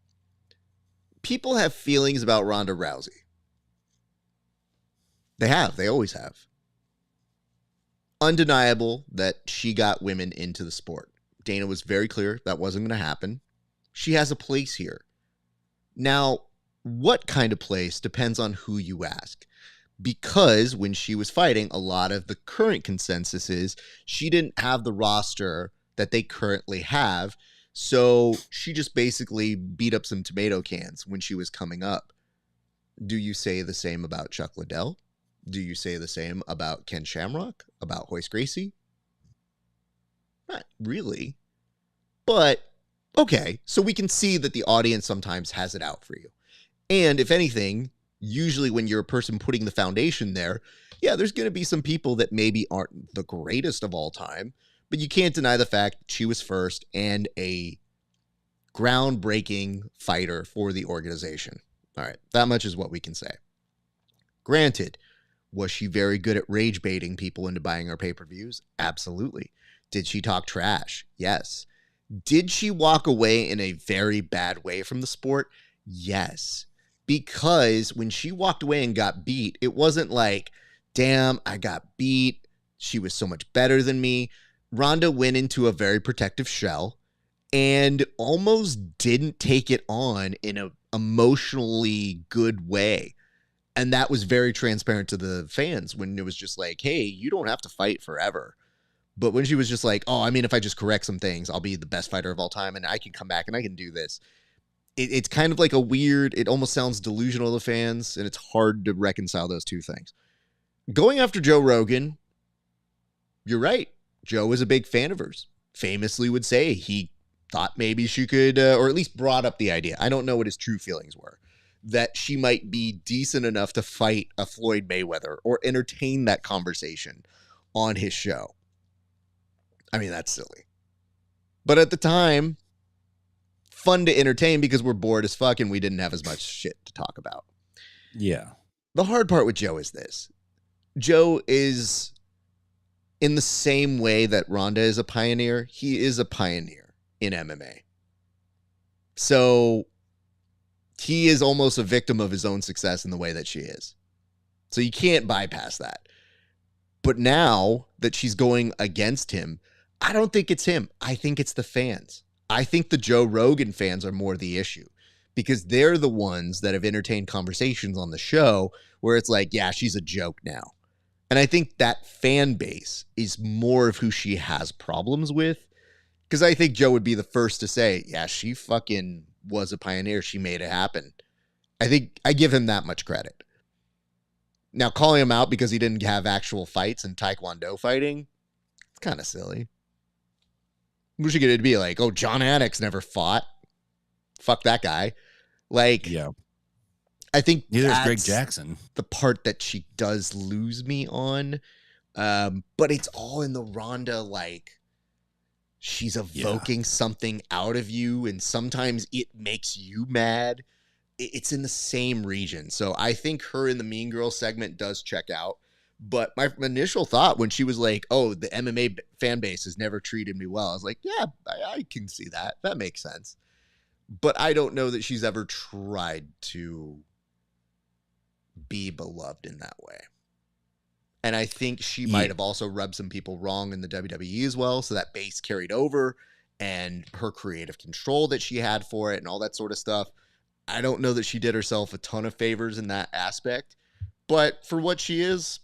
People have feelings about Ronda Rousey. They have. They always have. Undeniable that she got women into the sport. Dana was very clear that wasn't going to happen. She has a place here. Now, what kind of place depends on who you ask. Because when she was fighting, a lot of the current consensus is she didn't have the roster that they currently have. So she just basically beat up some tomato cans when she was coming up. Do you say the same about Chuck Liddell? Do you say the same about Ken Shamrock? About Hoist Gracie? Not really. But, okay, so we can see that the audience sometimes has it out for you. And if anything, usually when you're a person putting the foundation there, yeah, there's going to be some people that maybe aren't the greatest of all time, but you can't deny the fact she was first and a groundbreaking fighter for the organization. All right, that much is what we can say. Granted, was she very good at rage baiting people into buying her pay-per-views? Absolutely. Did she talk trash? Yes. Did she walk away in a very bad way from the sport? Yes. Because when she walked away and got beat, it wasn't like, damn, I got beat. She was so much better than me. Ronda went into a very protective shell and almost didn't take it on in an emotionally good way. And that was very transparent to the fans when it was just like, hey, you don't have to fight forever. But when she was just like, oh, I mean, if I just correct some things, I'll be the best fighter of all time and I can come back and I can do this. It's kind of like a weird, it almost sounds delusional to fans, and it's hard to reconcile those two things. Going after Joe Rogan, you're right. Joe is a big fan of hers. Famously would say he thought maybe she could, or at least brought up the idea. I don't know what his true feelings were, that she might be decent enough to fight a Floyd Mayweather or entertain that conversation on his show. I mean, that's silly. But at the time, fun to entertain because we're bored as fuck and we didn't have as much shit to talk about. Yeah. The hard part with Joe is this. Joe is, in the same way that Ronda is a pioneer, he is a pioneer in MMA. So he is almost a victim of his own success in the way that she is. So you can't bypass that. But now that she's going against him, I don't think it's him. I think it's the fans. I think the Joe Rogan fans are more the issue because they're the ones that have entertained conversations on the show where it's like, yeah, she's a joke now. And I think that fan base is more of who she has problems with, because I think Joe would be the first to say, yeah, she fucking was a pioneer. She made it happen. I think I give him that much credit. Now, calling him out because he didn't have actual fights and Taekwondo fighting, it's kind of silly. Wish you could be like, oh, John Addix never fought. fuck that guy. Like, Yeah. I think Neither is Greg that's Jackson. the part that she does lose me on. But it's all in the Ronda, like, she's evoking something out of you, and sometimes it makes you mad. It's in the same region. So I think her in the Mean Girl segment does check out. But my initial thought when she was like, oh, the MMA fan base has never treated me well, I was like, yeah, I can see that. That makes sense. But I don't know that she's ever tried to be beloved in that way. And I think she might have also rubbed some people wrong in the WWE as well. So that base carried over, and her creative control that she had for it and all that sort of stuff. I don't know that she did herself a ton of favors in that aspect. But for what she is,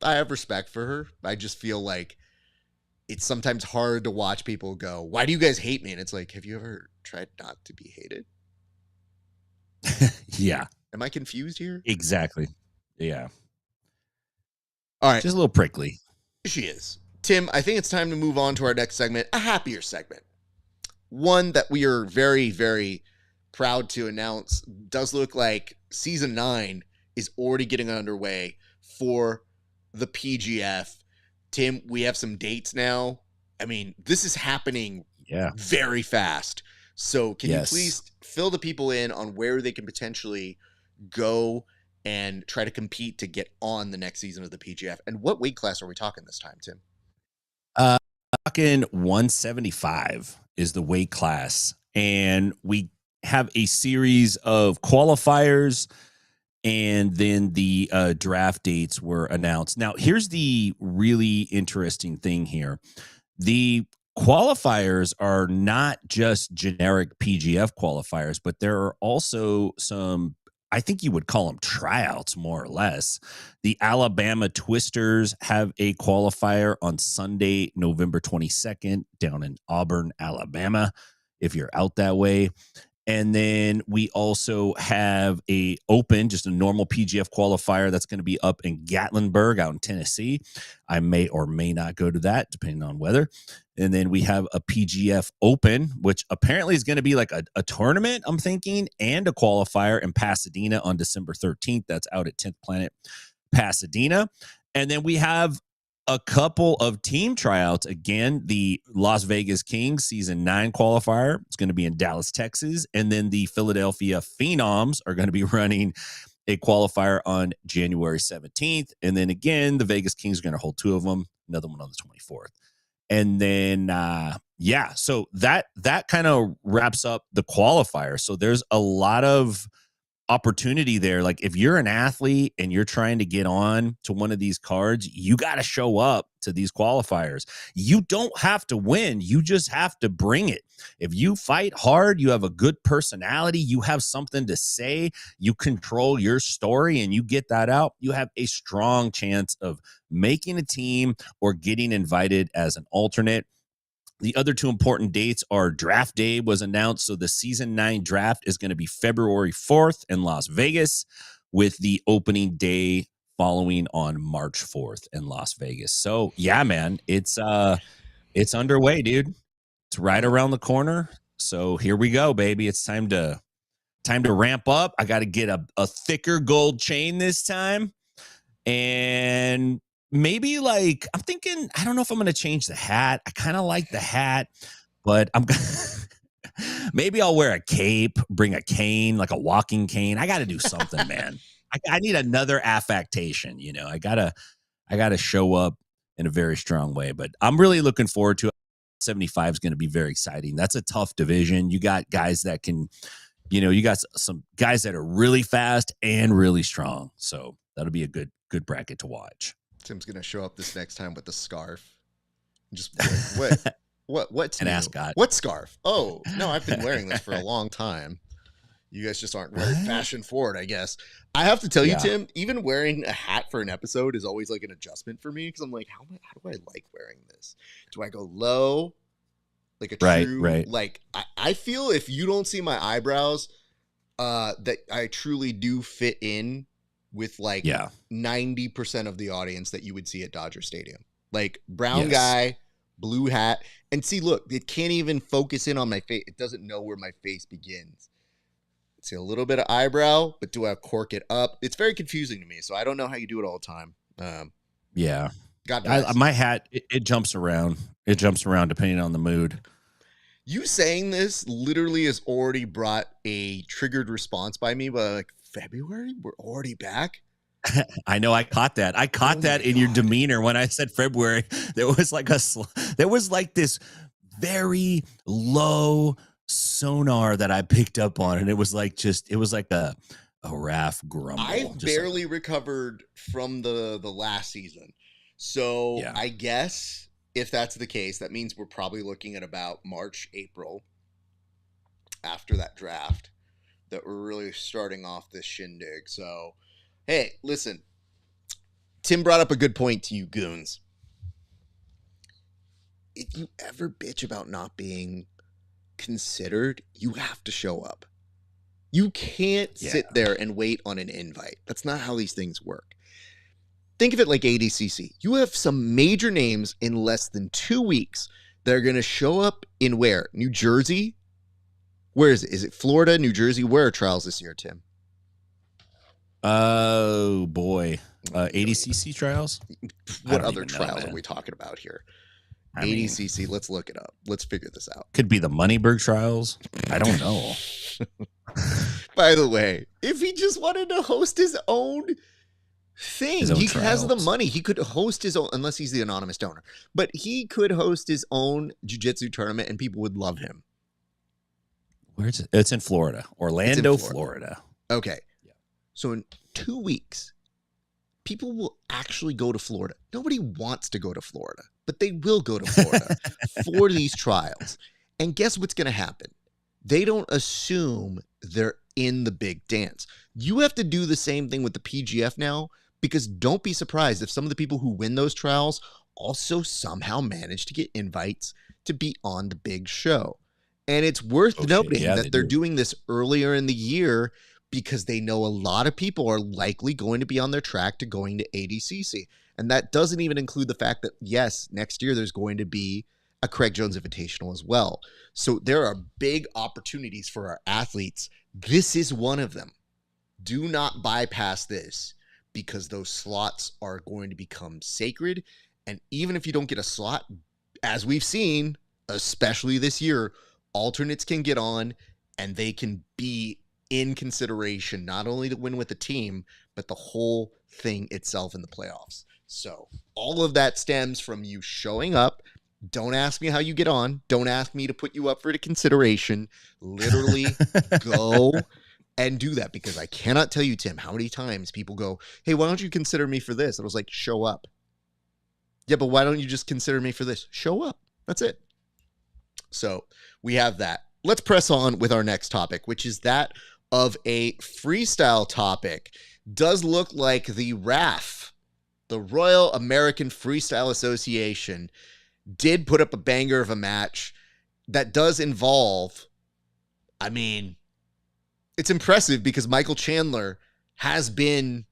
I have respect for her. I just feel like it's sometimes hard to watch people go, why do you guys hate me? And it's like, have you ever tried not to be hated? Yeah. Am I confused here? Exactly. Yeah. All right. Just a little prickly. She is. Tim, I think it's time to move on to our next segment, a happier segment. One that we are very, very proud to announce. Does look like season 9 is already getting underway for the PGF. Tim, we have some dates now. I mean, this is happening very fast. So can you please fill the people in on where they can potentially go and try to compete to get on the next season of the PGF? And what weight class are we talking this time, Tim? Talking 175 is the weight class. And we have a series of qualifiers, and then the draft dates were announced. Now, here's the really interesting thing here. The qualifiers are not just generic PGF qualifiers, but there are also some, I think you would call them tryouts, more or less. The Alabama Twisters have a qualifier on Sunday, November 22nd, down in Auburn, Alabama, if you're out that way. And then we also have a open, just a normal PGF qualifier that's going to be up in Gatlinburg out in Tennessee. I may or may not go to that, depending on weather. And then we have a PGF Open, which apparently is going to be like a tournament, I'm thinking, and a qualifier in Pasadena on December 13th. That's out at 10th Planet Pasadena. And then we have a couple of team tryouts. Again, the Las Vegas Kings season 9 qualifier. It's going to be in Dallas, Texas. And then the Philadelphia Phenoms are going to be running a qualifier on January 17th. And then again, the Vegas Kings are going to hold 2 of them, another one on the 24th. And then, so that kind of wraps up the qualifier. So there's a lot of opportunity there. Like if you're an athlete and you're trying to get on to one of these cards, you got to show up to these qualifiers. You don't have to win. You just have to bring it. If you fight hard, you have a good personality, you have something to say, you control your story and you get that out, you have a strong chance of making a team or getting invited as an alternate. The other 2 important dates are draft day was announced. So the season 9 draft is going to be February 4th in Las Vegas, with the opening day following on March 4th in Las Vegas. So yeah, man, it's underway, dude. It's right around the corner. So here we go, baby. It's time to ramp up. I got to get a thicker gold chain this time. And maybe like, I'm thinking, I don't know if I'm going to change the hat. I kind of like the hat, but maybe I'll wear a cape, bring a cane, like a walking cane. I got to do something, man. I need another affectation. You know, I gotta show up in a very strong way, but I'm really looking forward to it. 75 is going to be very exciting. That's a tough division. You got guys that can, you got some guys that are really fast and really strong. So that'll be a good bracket to watch. Tim's gonna show up this next time with the scarf. Just what's and new? ask God. What scarf? Oh no, I've been wearing this for a long time. You guys just aren't very fashion forward, I guess. I have to tell you, Tim, even wearing a hat for an episode is always like an adjustment for me, because I'm like, how do I like wearing this? Do I go low, like a true right? Like I feel if you don't see my eyebrows, that I truly do fit in with like 90% of the audience that you would see at Dodger Stadium. Like brown guy, blue hat. And see, look, it can't even focus in on my face. It doesn't know where my face begins. See, a little bit of eyebrow, but do I cork it up? It's very confusing to me, so I don't know how you do it all the time. Yeah. God bless. My hat, it jumps around. It jumps around depending on the mood. You saying this literally has already brought a triggered response by me, but like, February? We're already back? I know. I caught that. I caught that in your demeanor when I said February. There was like this very low sonar that I picked up on, and it was like a RAF grumble. I barely recovered from the last season. So yeah. I guess if that's the case, that means we're probably looking at about March, April after that draft that we're really starting off this shindig. So, hey, listen, Tim brought up a good point to you goons. If you ever bitch about not being considered, you have to show up. You can't sit there and wait on an invite. That's not how these things work. Think of it like ADCC. You have some major names in less than 2 weeks that are going to show up in where? New Jersey? Where is it? Is it Florida, New Jersey? Where are trials this year, Tim? Oh, boy. ADCC trials? What other trials are we talking about here? ADCC, let's look it up. Let's figure this out. Could be the Moneyberg trials. I don't know. By the way, if he just wanted to host his own thing, he has the money. He could host his own, unless he's the anonymous donor, but he could host his own jiu-jitsu tournament and people would love him. Where is it? It's in Florida. Orlando, Florida. Okay. Yeah. So in 2 weeks, people will actually go to Florida. Nobody wants to go to Florida, but they will go to Florida for these trials. And guess what's going to happen? They don't assume they're in the big dance. You have to do the same thing with the PGF now, because don't be surprised if some of the people who win those trials also somehow manage to get invites to be on the big show. And it's worth noting that they're doing this earlier in the year because they know a lot of people are likely going to be on their track to going to ADCC. And that doesn't even include the fact that, yes, next year there's going to be a Craig Jones Invitational as well. So there are big opportunities for our athletes. This is one of them. Do not bypass this because those slots are going to become sacred. And even if you don't get a slot, as we've seen, especially this year, alternates can get on and they can be in consideration, not only to win with the team, but the whole thing itself in the playoffs. So all of that stems from you showing up. Don't ask me how you get on. Don't ask me to put you up for the consideration. Literally go and do that, because I cannot tell you, Tim, how many times people go, hey, why don't you consider me for this? And I was like, show up. Yeah, but why don't you just consider me for this? Show up. That's it. So we have that. Let's press on with our next topic, which is that of a freestyle topic. Does look like the RAF, the Royal American Freestyle Association, did put up a banger of a match that does involve, I mean, it's impressive because Michael Chandler has been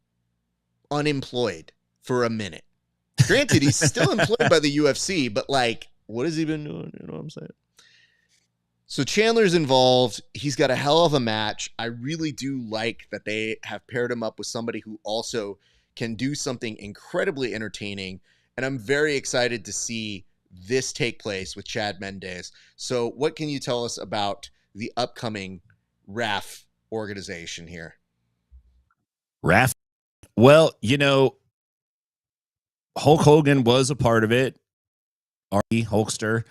unemployed for a minute. Granted, he's still employed by the UFC, but like, what has he been doing? You know what I'm saying? So Chandler's involved. He's got a hell of a match. I really do like that they have paired him up with somebody who also can do something incredibly entertaining. And I'm very excited to see this take place with Chad Mendes. So what can you tell us about the upcoming RAF organization here? RAF. Well, you know, Hulk Hogan was a part of it. R.E. Hulkster.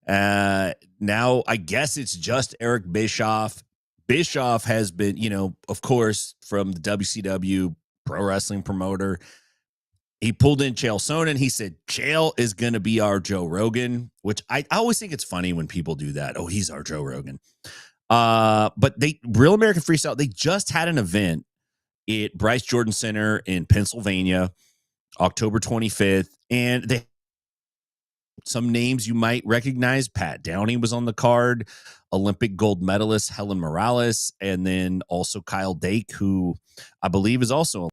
Now I guess it's just Eric Bischoff. Bischoff has been, you know, of course, from the WCW pro wrestling promoter. He pulled in Chael Sonnen. He said, Chael is going to be our Joe Rogan, which I always think it's funny when people do that. Oh, he's our Joe Rogan. But Real American Freestyle, they just had an event at Bryce Jordan Center in Pennsylvania, October 25th. And they some names you might recognize. Pat Downey was on the card, Olympic gold medalist Helen Morales, and then also Kyle Dake, who I believe is also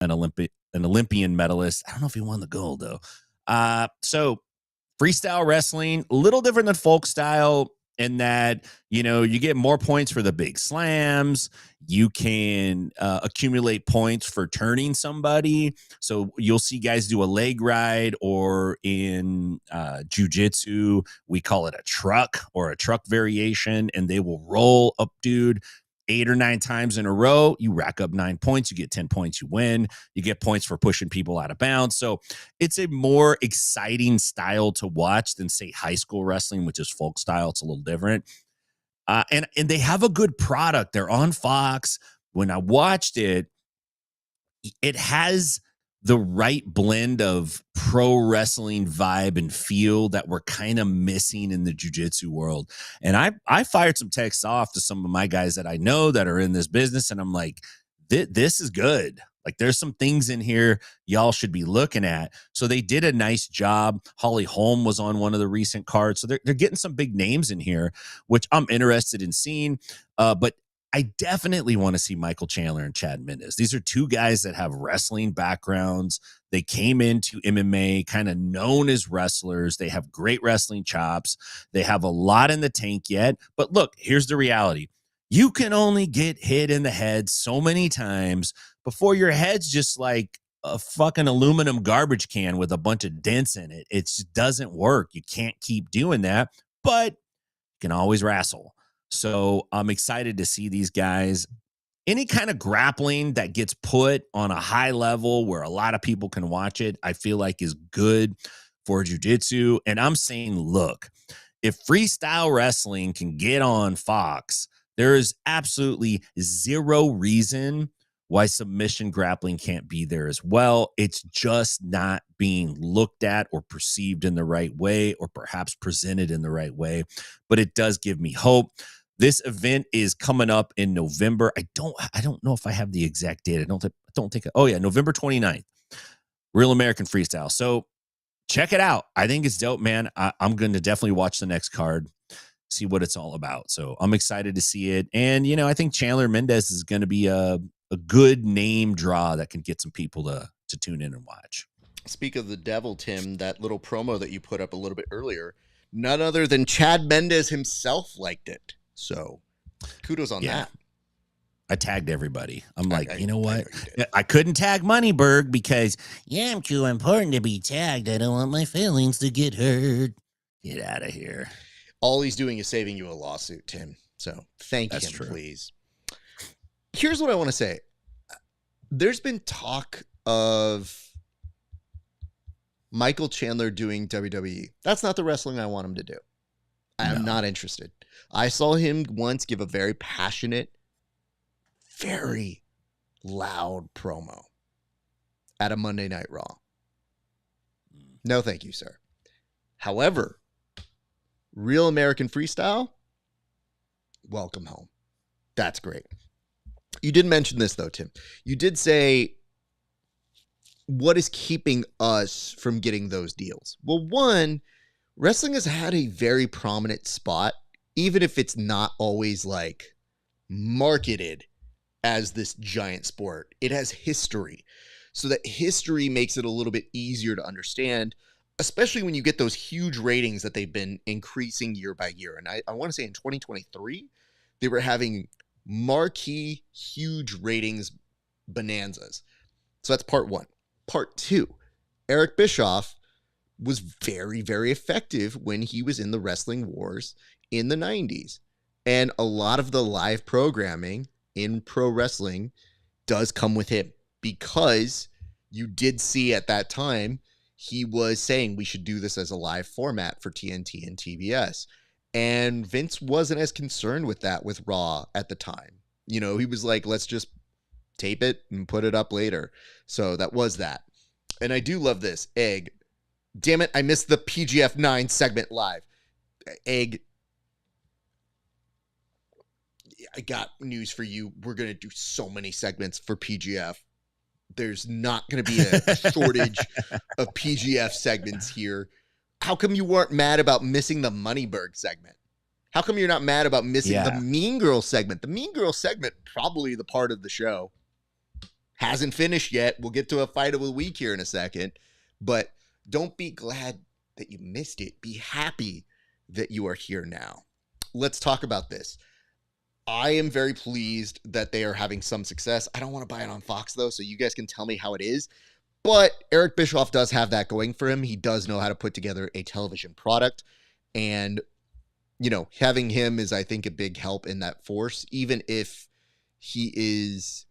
an Olympian medalist. I don't know if he won the gold though. So freestyle wrestling, a little different than folk style in that, you know, you get more points for the big slams. You can accumulate points for turning somebody. So you'll see guys do a leg ride, or in jujitsu, we call it a truck or a truck variation, and they will roll up, dude, 8 or 9 times in a row. You rack up 9 points, you get 10 points, you win. You get points for pushing people out of bounds. So it's a more exciting style to watch than, say, high school wrestling, which is folk style. It's a little different. And they have a good product. They're on Fox. When I watched it, it has the right blend of pro wrestling vibe and feel that we're kind of missing in the jiu-jitsu world. And I fired some texts off to some of my guys that I know that are in this business, and I'm like, this is good. Like, there's some things in here y'all should be looking at. So they did a nice job. Holly Holm was on one of the recent cards. So they're getting some big names in here, which I'm interested in seeing. But I definitely want to see Michael Chandler and Chad Mendes. These are two guys that have wrestling backgrounds. They came into MMA kind of known as wrestlers. They have great wrestling chops. They have a lot in the tank yet. But look, here's the reality. You can only get hit in the head so many times before your head's just like a fucking aluminum garbage can with a bunch of dents in it. It just doesn't work. You can't keep doing that, but you can always wrestle. So I'm excited to see these guys. Any kind of grappling that gets put on a high level where a lot of people can watch it, I feel like is good for jiu-jitsu. And I'm saying, look, if freestyle wrestling can get on Fox, there is absolutely zero reason why submission grappling can't be there as well. It's just not being looked at or perceived in the right way, or perhaps presented in the right way. But it does give me hope. This event is coming up in November. I don't know if I have the exact date. I don't think. Oh yeah, November 29th. Real American Freestyle. So check it out. I think it's dope, man. I'm going to definitely watch the next card, see what it's all about. So I'm excited to see it. And, you know, I think Chandler Mendes is going to be a good name draw that can get some people to tune in and watch. Speak of the devil, Tim, that little promo that you put up a little bit earlier, none other than Chad Mendes himself liked it. So kudos on that. I tagged everybody. I'm like, you know what? I couldn't tag Moneyberg because, I'm too important to be tagged. I don't want my feelings to get hurt. Get out of here. All he's doing is saving you a lawsuit, Tim. So thank him, please. Here's what I want to say. There's been talk of Michael Chandler doing WWE. That's not the wrestling I want him to do. I am not interested. I saw him once give a very passionate, very loud promo at a Monday Night Raw. No, thank you, sir. However, Real American Freestyle, welcome home. That's great. You did mention this, though, Tim. You did say, what is keeping us from getting those deals? Well, one, wrestling has had a very prominent spot, even if it's not always like marketed as this giant sport. It has history. So that history makes it a little bit easier to understand, especially when you get those huge ratings that they've been increasing year by year. And I want to say in 2023, they were having marquee, huge ratings bonanzas. So that's part one. Part two, Eric Bischoff was very, very effective when he was in the Wrestling Wars in the 90s. And a lot of the live programming in pro wrestling does come with him, because you did see at that time he was saying we should do this as a live format for TNT and TBS. And Vince wasn't as concerned with that with Raw at the time. You know, he was like, let's just tape it and put it up later. So that was that. And I do love this. Egg. Damn it, I missed the PGF 9 segment live. Egg. I got news for you. We're going to do so many segments for PGF. There's not going to be a shortage of PGF segments here. How come you weren't mad about missing the Moneyberg segment? How come you're not mad about missing the Mean Girl segment? The Mean Girl segment, probably the part of the show. Hasn't finished yet. We'll get to a fight of the week here in a second. But don't be glad that you missed it. Be happy that you are here now. Let's talk about this. I am very pleased that they are having some success. I don't want to buy it on Fox, though, so you guys can tell me how it is. But Eric Bischoff does have that going for him. He does know how to put together a television product. And, having him is, I think, a big help in that force, even if he is...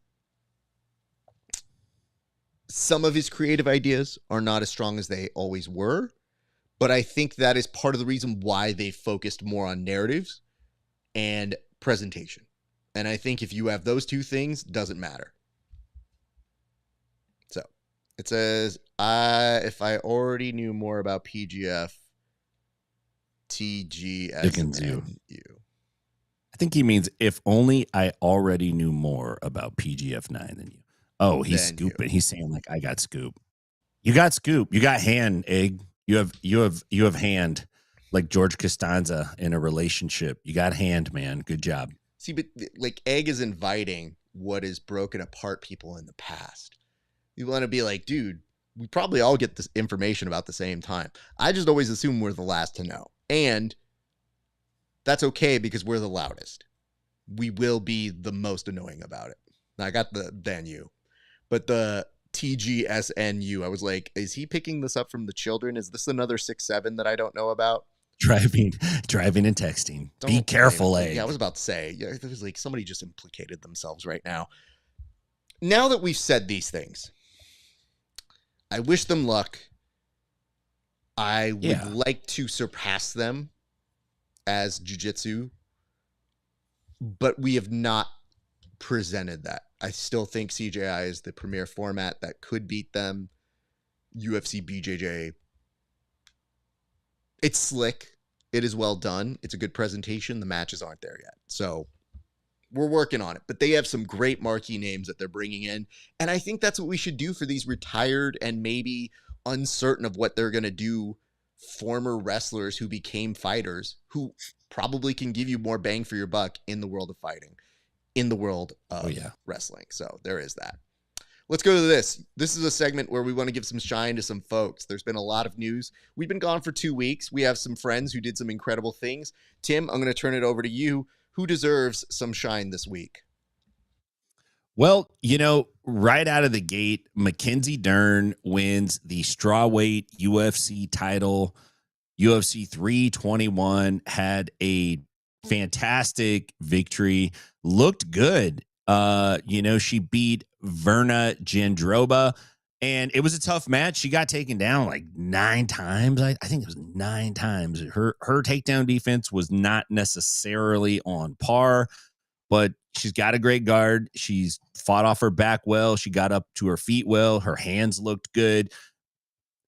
Some of his creative ideas are not as strong as they always were. But I think that is part of the reason why they focused more on narratives and presentation. And I think if you have those two things, doesn't matter. So it says, if I already knew more about PGF, TGSNU. I think he means if only I already knew more about PGF9 than you. Oh, he's scooping. He's saying like, I got scoop. You got scoop. You got hand, egg. You have hand, like George Costanza in a relationship. You got hand, man. Good job. See, but like egg is inviting what is broken apart people in the past. You want to be like, dude, we probably all get this information about the same time. I just always assume we're the last to know. And that's okay because we're the loudest. We will be the most annoying about it. Now, I got the than you. But the TGSNU, I was like, is he picking this up from the children? Is this another 6-7 that I don't know about? Driving and texting. Be careful, egg. Yeah, I was about to say. Yeah, it was like somebody just implicated themselves right now. Now that we've said these things, I wish them luck. I would like to surpass them as jiu-jitsu, but we have not presented that. I still think CJI is the premier format that could beat them. UFC BJJ. It's slick. It is well done. It's a good presentation. The matches aren't there yet. So we're working on it. But they have some great marquee names that they're bringing in. And I think that's what we should do for these retired and maybe uncertain of what they're going to do former wrestlers who became fighters who probably can give you more bang for your buck in the world of fighting. In the world of wrestling. So there is that. Let's go to this. This is a segment where we want to give some shine to some folks. There's been a lot of news. We've been gone for 2 weeks. We have some friends who did some incredible things. Tim, I'm going to turn it over to you. Who deserves some shine this week? Well, right out of the gate, Mackenzie Dern wins the strawweight UFC title. UFC 321 had a fantastic victory, looked good. She beat Verna Jandroba, and it was a tough match. She got taken down like 9 times. I think it was 9 times. Her takedown defense was not necessarily on par, but she's got a great guard. She's fought off her back well. She got up to her feet well. Her hands looked good.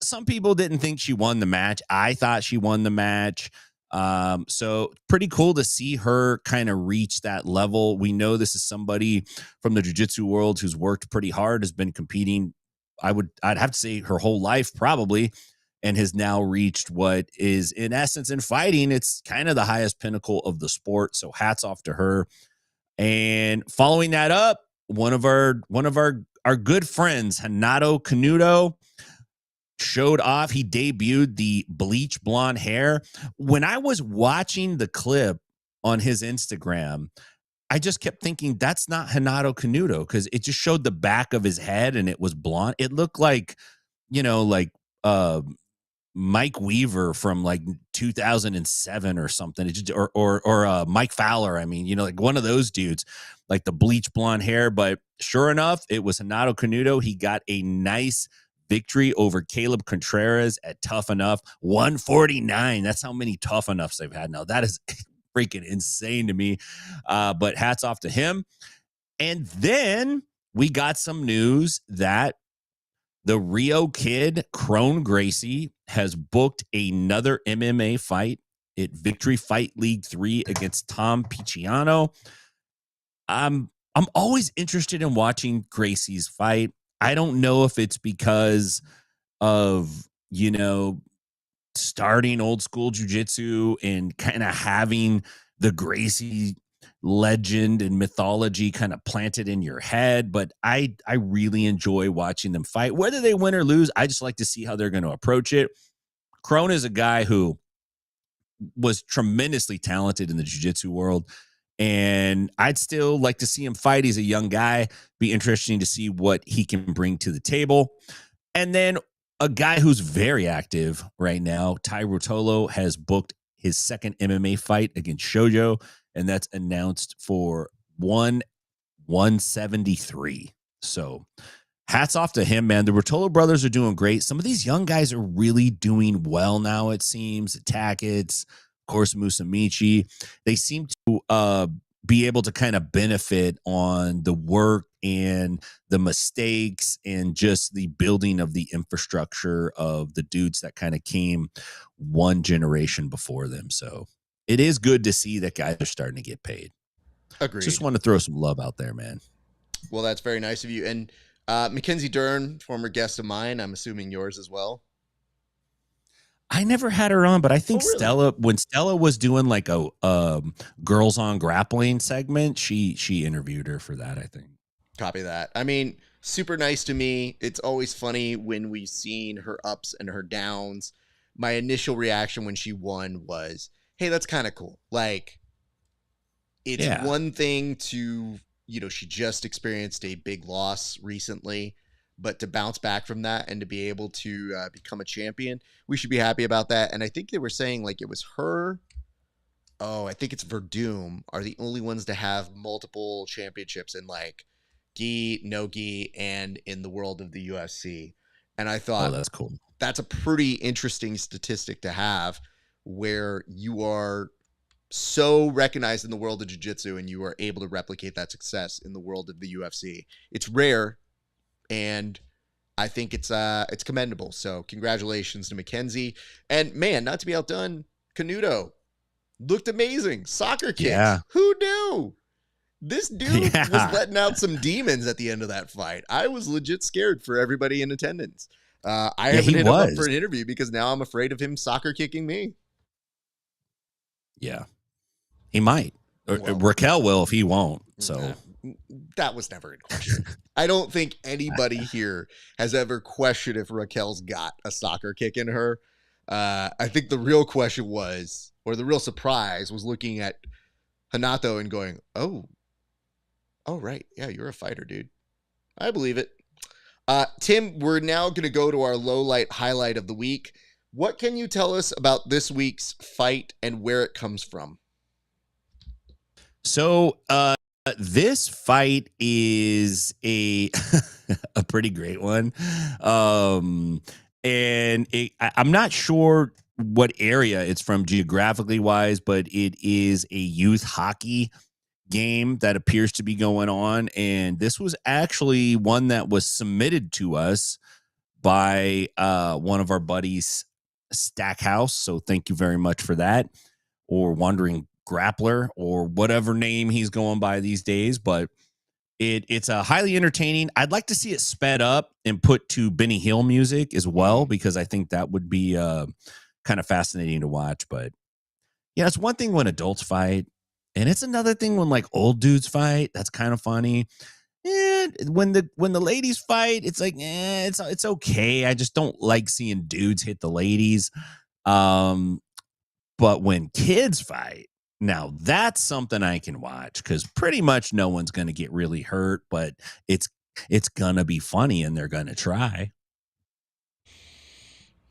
Some people didn't think she won the match. I thought she won the match. So pretty cool to see her kind of reach that level. We know this is somebody from the jiu-jitsu world who's worked pretty hard, has been competing. I'd have to say her whole life probably, and has now reached what is in essence in fighting. It's kind of the highest pinnacle of the sport. So hats off to her. And following that up, one of our good friends, Hanato Canuto, showed off. He debuted the bleach blonde hair. When I was watching the clip on his Instagram, I just kept thinking that's not Hanato Canuto because it just showed the back of his head and it was blonde. It looked like, Mike Weaver from like 2007 or something. It just, or Mike Fowler. I mean, like one of those dudes, like the bleach blonde hair. But sure enough, it was Hanato Canuto. He got a nice victory over Caleb Contreras at Tough Enough, 149. That's how many Tough Enoughs they've had now. That is freaking insane to me. But hats off to him. And then we got some news that the Rio kid, Crone Gracie, has booked another MMA fight at Victory Fight League 3 against Tom Picciano. I'm always interested in watching Gracie's fight. I don't know if it's because of, starting old school jiu-jitsu and kind of having the Gracie legend and mythology kind of planted in your head, but I really enjoy watching them fight. Whether they win or lose, I just like to see how they're going to approach it. Crone is a guy who was tremendously talented in the jiu-jitsu world, and I'd still like to see him fight. He's a young guy. Be interesting to see what he can bring to the table. And then a guy who's very active right now, Ty Rotolo, has booked his second MMA fight against Shoujo, and that's announced for 173. So hats off to him, man. The Rotolo brothers are doing great. Some of these young guys are really doing well now, it seems. Tackett, of course, Musamichi. They seem to be able to kind of benefit on the work and the mistakes and just the building of the infrastructure of the dudes that kind of came one generation before them. So it is good to see that guys are starting to get paid. Agreed. Just want to throw some love out there, man. Well, that's very nice of you. And Mackenzie Dern, former guest of mine, I'm assuming yours as well. I never had her on, but I think really? Stella, when Stella was doing like a girls on grappling segment, she interviewed her for that, I think. Copy that. I mean, super nice to me. It's always funny when we've seen her ups and her downs. My initial reaction when she won was, hey, that's kind of cool. Like, it's one thing to, she just experienced a big loss recently, but to bounce back from that and to be able to become a champion, we should be happy about that. And I think they were saying like it was her. Oh, I think it's Verdum are the only ones to have multiple championships in like gi, no gi, and in the world of the UFC. And I thought, oh, that's cool. That's a pretty interesting statistic to have where you are so recognized in the world of jiu-jitsu and you are able to replicate that success in the world of the UFC. It's rare, and I think it's commendable. So congratulations to Mackenzie. And man, not to be outdone, Canuto looked amazing. Soccer kicks. Yeah. Who knew? This dude was letting out some demons at the end of that fight. I was legit scared for everybody in attendance. I haven't hit him up for an interview because now I'm afraid of him soccer kicking me. Yeah. He might. Raquel will if he won't. So that was never in question. I don't think anybody here has ever questioned if Raquel's got a soccer kick in her. I think the real question was, or the real surprise was looking at Hanato and going, oh, right. Yeah, you're a fighter, dude. I believe it. Tim, we're now going to go to our low light highlight of the week. What can you tell us about this week's fight and where it comes from? So, this fight is a pretty great one. I'm not sure what area it's from geographically wise, but it is a youth hockey game that appears to be going on. And this was actually one that was submitted to us by one of our buddies, Stackhouse. So thank you very much for that. Or Wandering Grappler, or whatever name he's going by these days. But it's a highly entertaining. I'd like to see it sped up and put to Benny Hill music as well, because I think that would be kind of fascinating to watch. But yeah, it's one thing when adults fight, and it's another thing when like old dudes fight. That's kind of funny. And when the ladies fight, it's like, it's okay. I just don't like seeing dudes hit the ladies. But when kids fight, now that's something I can watch, because pretty much no one's going to get really hurt, but it's going to be funny and they're going to try.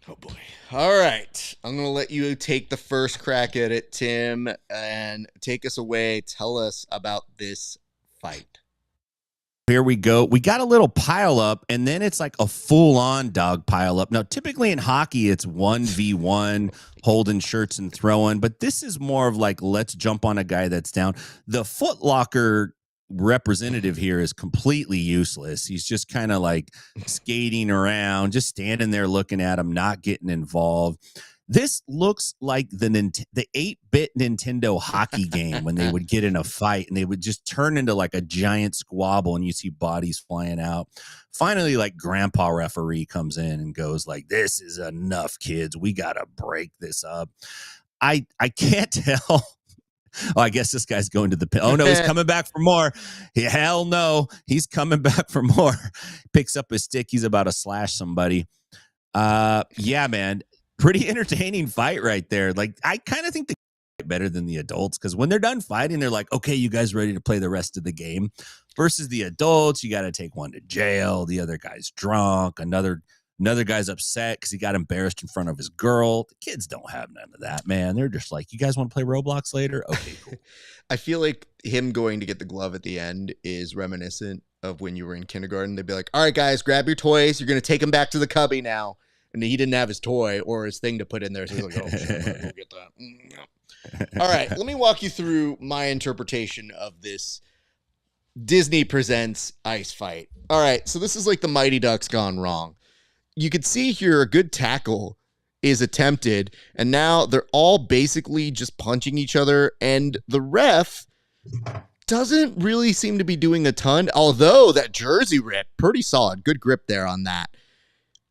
Oh boy. All right. I'm going to let you take the first crack at it, Tim, and take us away. Tell us about this fight. Here we go. We got a little pile up, and then it's like a full-on dog pile up. Now, typically in hockey, it's 1v1, holding shirts and throwing, but this is more of like, let's jump on a guy that's down. The Foot Locker representative here is completely useless. He's just kind of like skating around, just standing there looking at him, not getting involved. This looks like the 8-bit Nintendo hockey game when they would get in a fight and they would just turn into like a giant squabble and you see bodies flying out. Finally, like grandpa referee comes in and goes like, this is enough, kids. We got to break this up. I can't tell. Oh, I guess this guy's going to the pit. Oh, no, he's coming back for more. Hell no. He's coming back for more. Picks up his stick. He's about to slash somebody. Yeah, man. pretty entertaining fight right there. Like, I kind of think the better than the adults, because when they're done fighting, they're like, okay, you guys ready to play the rest of the game? Versus the adults, you got to take one to jail. The other guy's drunk. Another guy's upset because he got embarrassed in front of his girl. The kids don't have none of that, man. They're just like, you guys want to play Roblox later? Okay, cool. I feel like him going to get the glove at the end is reminiscent of when you were in kindergarten. They'd be like, all right, guys, grab your toys. You're going to take them back to the cubby now. And he didn't have his toy or his thing to put in there. So he's like, oh, shit, I'm gonna go get that. All right, let me walk you through my interpretation of this Disney Presents Ice Fight. All right, so this is like the Mighty Ducks gone wrong. You could see here a good tackle is attempted, and now they're all basically just punching each other, and the ref doesn't really seem to be doing a ton, although that jersey rip, pretty solid. Good grip there on that.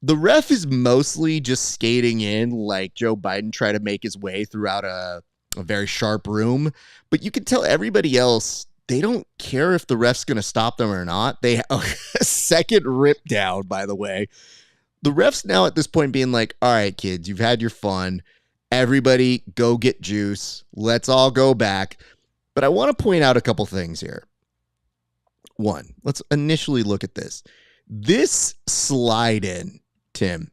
The ref is mostly just skating in like Joe Biden tried to make his way throughout a very sharp room, but you can tell everybody else, they don't care if the ref's going to stop them or not. They a second rip down, by the way. The ref's now at this point being like, all right, kids, you've had your fun. Everybody go get juice. Let's all go back. But I want to point out a couple things here. One, let's initially look at this. This slide in, Tim,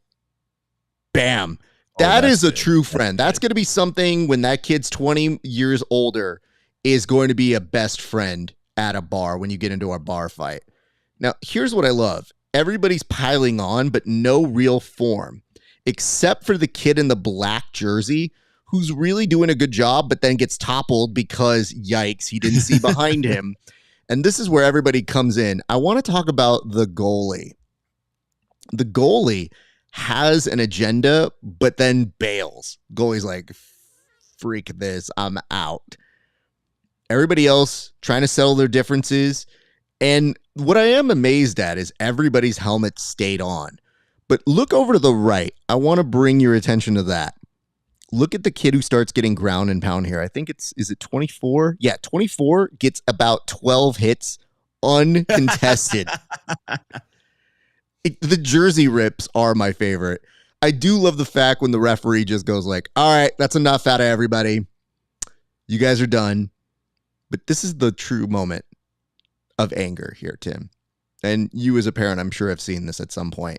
bam. That is a true friend. That's going to be something when that kid's 20 years older is going to be a best friend at a bar when you get into a bar fight. Now, here's what I love. Everybody's piling on, but no real form, except for the kid in the black jersey who's really doing a good job, but then gets toppled because, yikes, he didn't see behind him. And this is where everybody comes in. I want to talk about the goalie. The goalie has an agenda, but then bails. Goalie's like, freak this, I'm out. Everybody else trying to settle their differences. And what I am amazed at is everybody's helmet stayed on. But look over to the right. I want to bring your attention to that. Look at the kid who starts getting ground and pound here. I think is it 24? Yeah, 24 gets about 12 hits uncontested. The jersey rips are my favorite. I do love the fact when the referee just goes like, all right, that's enough out of everybody. You guys are done. But this is the true moment of anger here, Tim. And you as a parent, I'm sure have seen this at some point.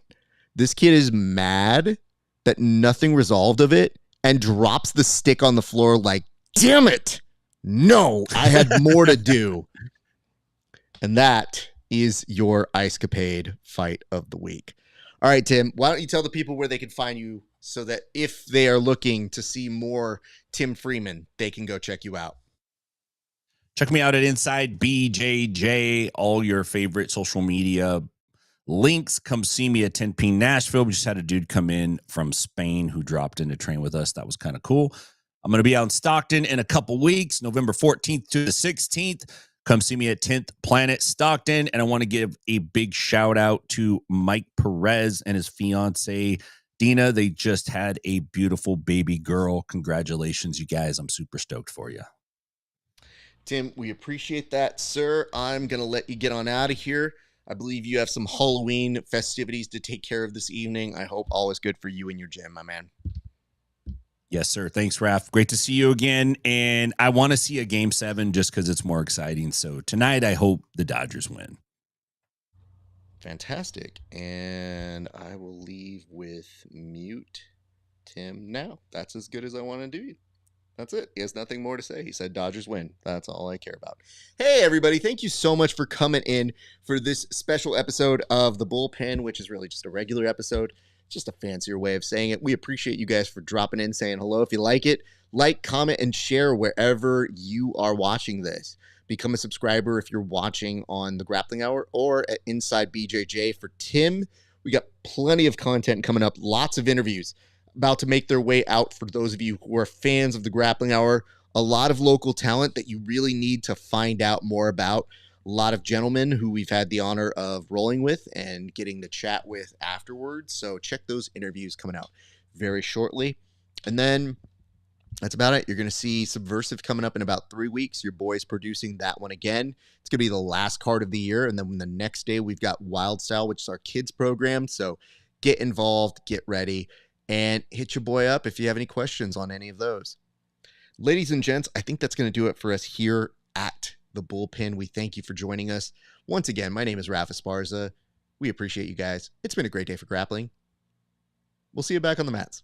This kid is mad that nothing resolved of it and drops the stick on the floor like, damn it. No, I had more to do. And that is your Ice Capade fight of the week. All right, Tim, why don't you tell the people where they can find you so that if they are looking to see more Tim Freeman, they can go check you out. Check me out at Inside BJJ, all your favorite social media links. Come see me at 10P Nashville. We just had a dude come in from Spain who dropped in to train with us. That was kind of cool. I'm going to be out in Stockton in a couple weeks, November 14th to the 16th. Come see me at 10th Planet Stockton. And I want to give a big shout out to Mike Perez and his fiance, Dina. They just had a beautiful baby girl. Congratulations, you guys. I'm super stoked for you. Tim, we appreciate that, sir. I'm going to let you get on out of here. I believe you have some Halloween festivities to take care of this evening. I hope all is good for you and your gym, my man. Yes, sir. Thanks, Raph. Great to see you again. And I want to see a Game 7 just because it's more exciting. So tonight, I hope the Dodgers win. Fantastic. And I will leave with mute Tim now. That's as good as I want to do. That's it. He has nothing more to say. He said Dodgers win. That's all I care about. Hey, everybody. Thank you so much for coming in for this special episode of The Bullpen, which is really just a regular episode. Just a fancier way of saying it. We appreciate you guys for dropping in, saying hello. If you like it, like, comment, and share wherever you are watching this. Become a subscriber if you're watching on the Grappling Hour or at Inside BJJ. For Tim, we got plenty of content coming up. Lots of interviews about to make their way out for those of you who are fans of the Grappling Hour. A lot of local talent that you really need to find out more about. A lot of gentlemen who we've had the honor of rolling with and getting to chat with afterwards. So check those interviews coming out very shortly. And then that's about it. You're going to see Subversive coming up in about 3 weeks. Your boy's producing that one again. It's going to be the last card of the year. And then the next day, we've got Wild Style, which is our kids program. So get involved, get ready. and hit your boy up if you have any questions on any of those. Ladies and gents, I think that's going to do it for us here at the Bullpen. We thank you for joining us. Once again, my name is RAF ESPARZA. We appreciate you guys. It's been a great day for grappling. We'll see you back on the mats.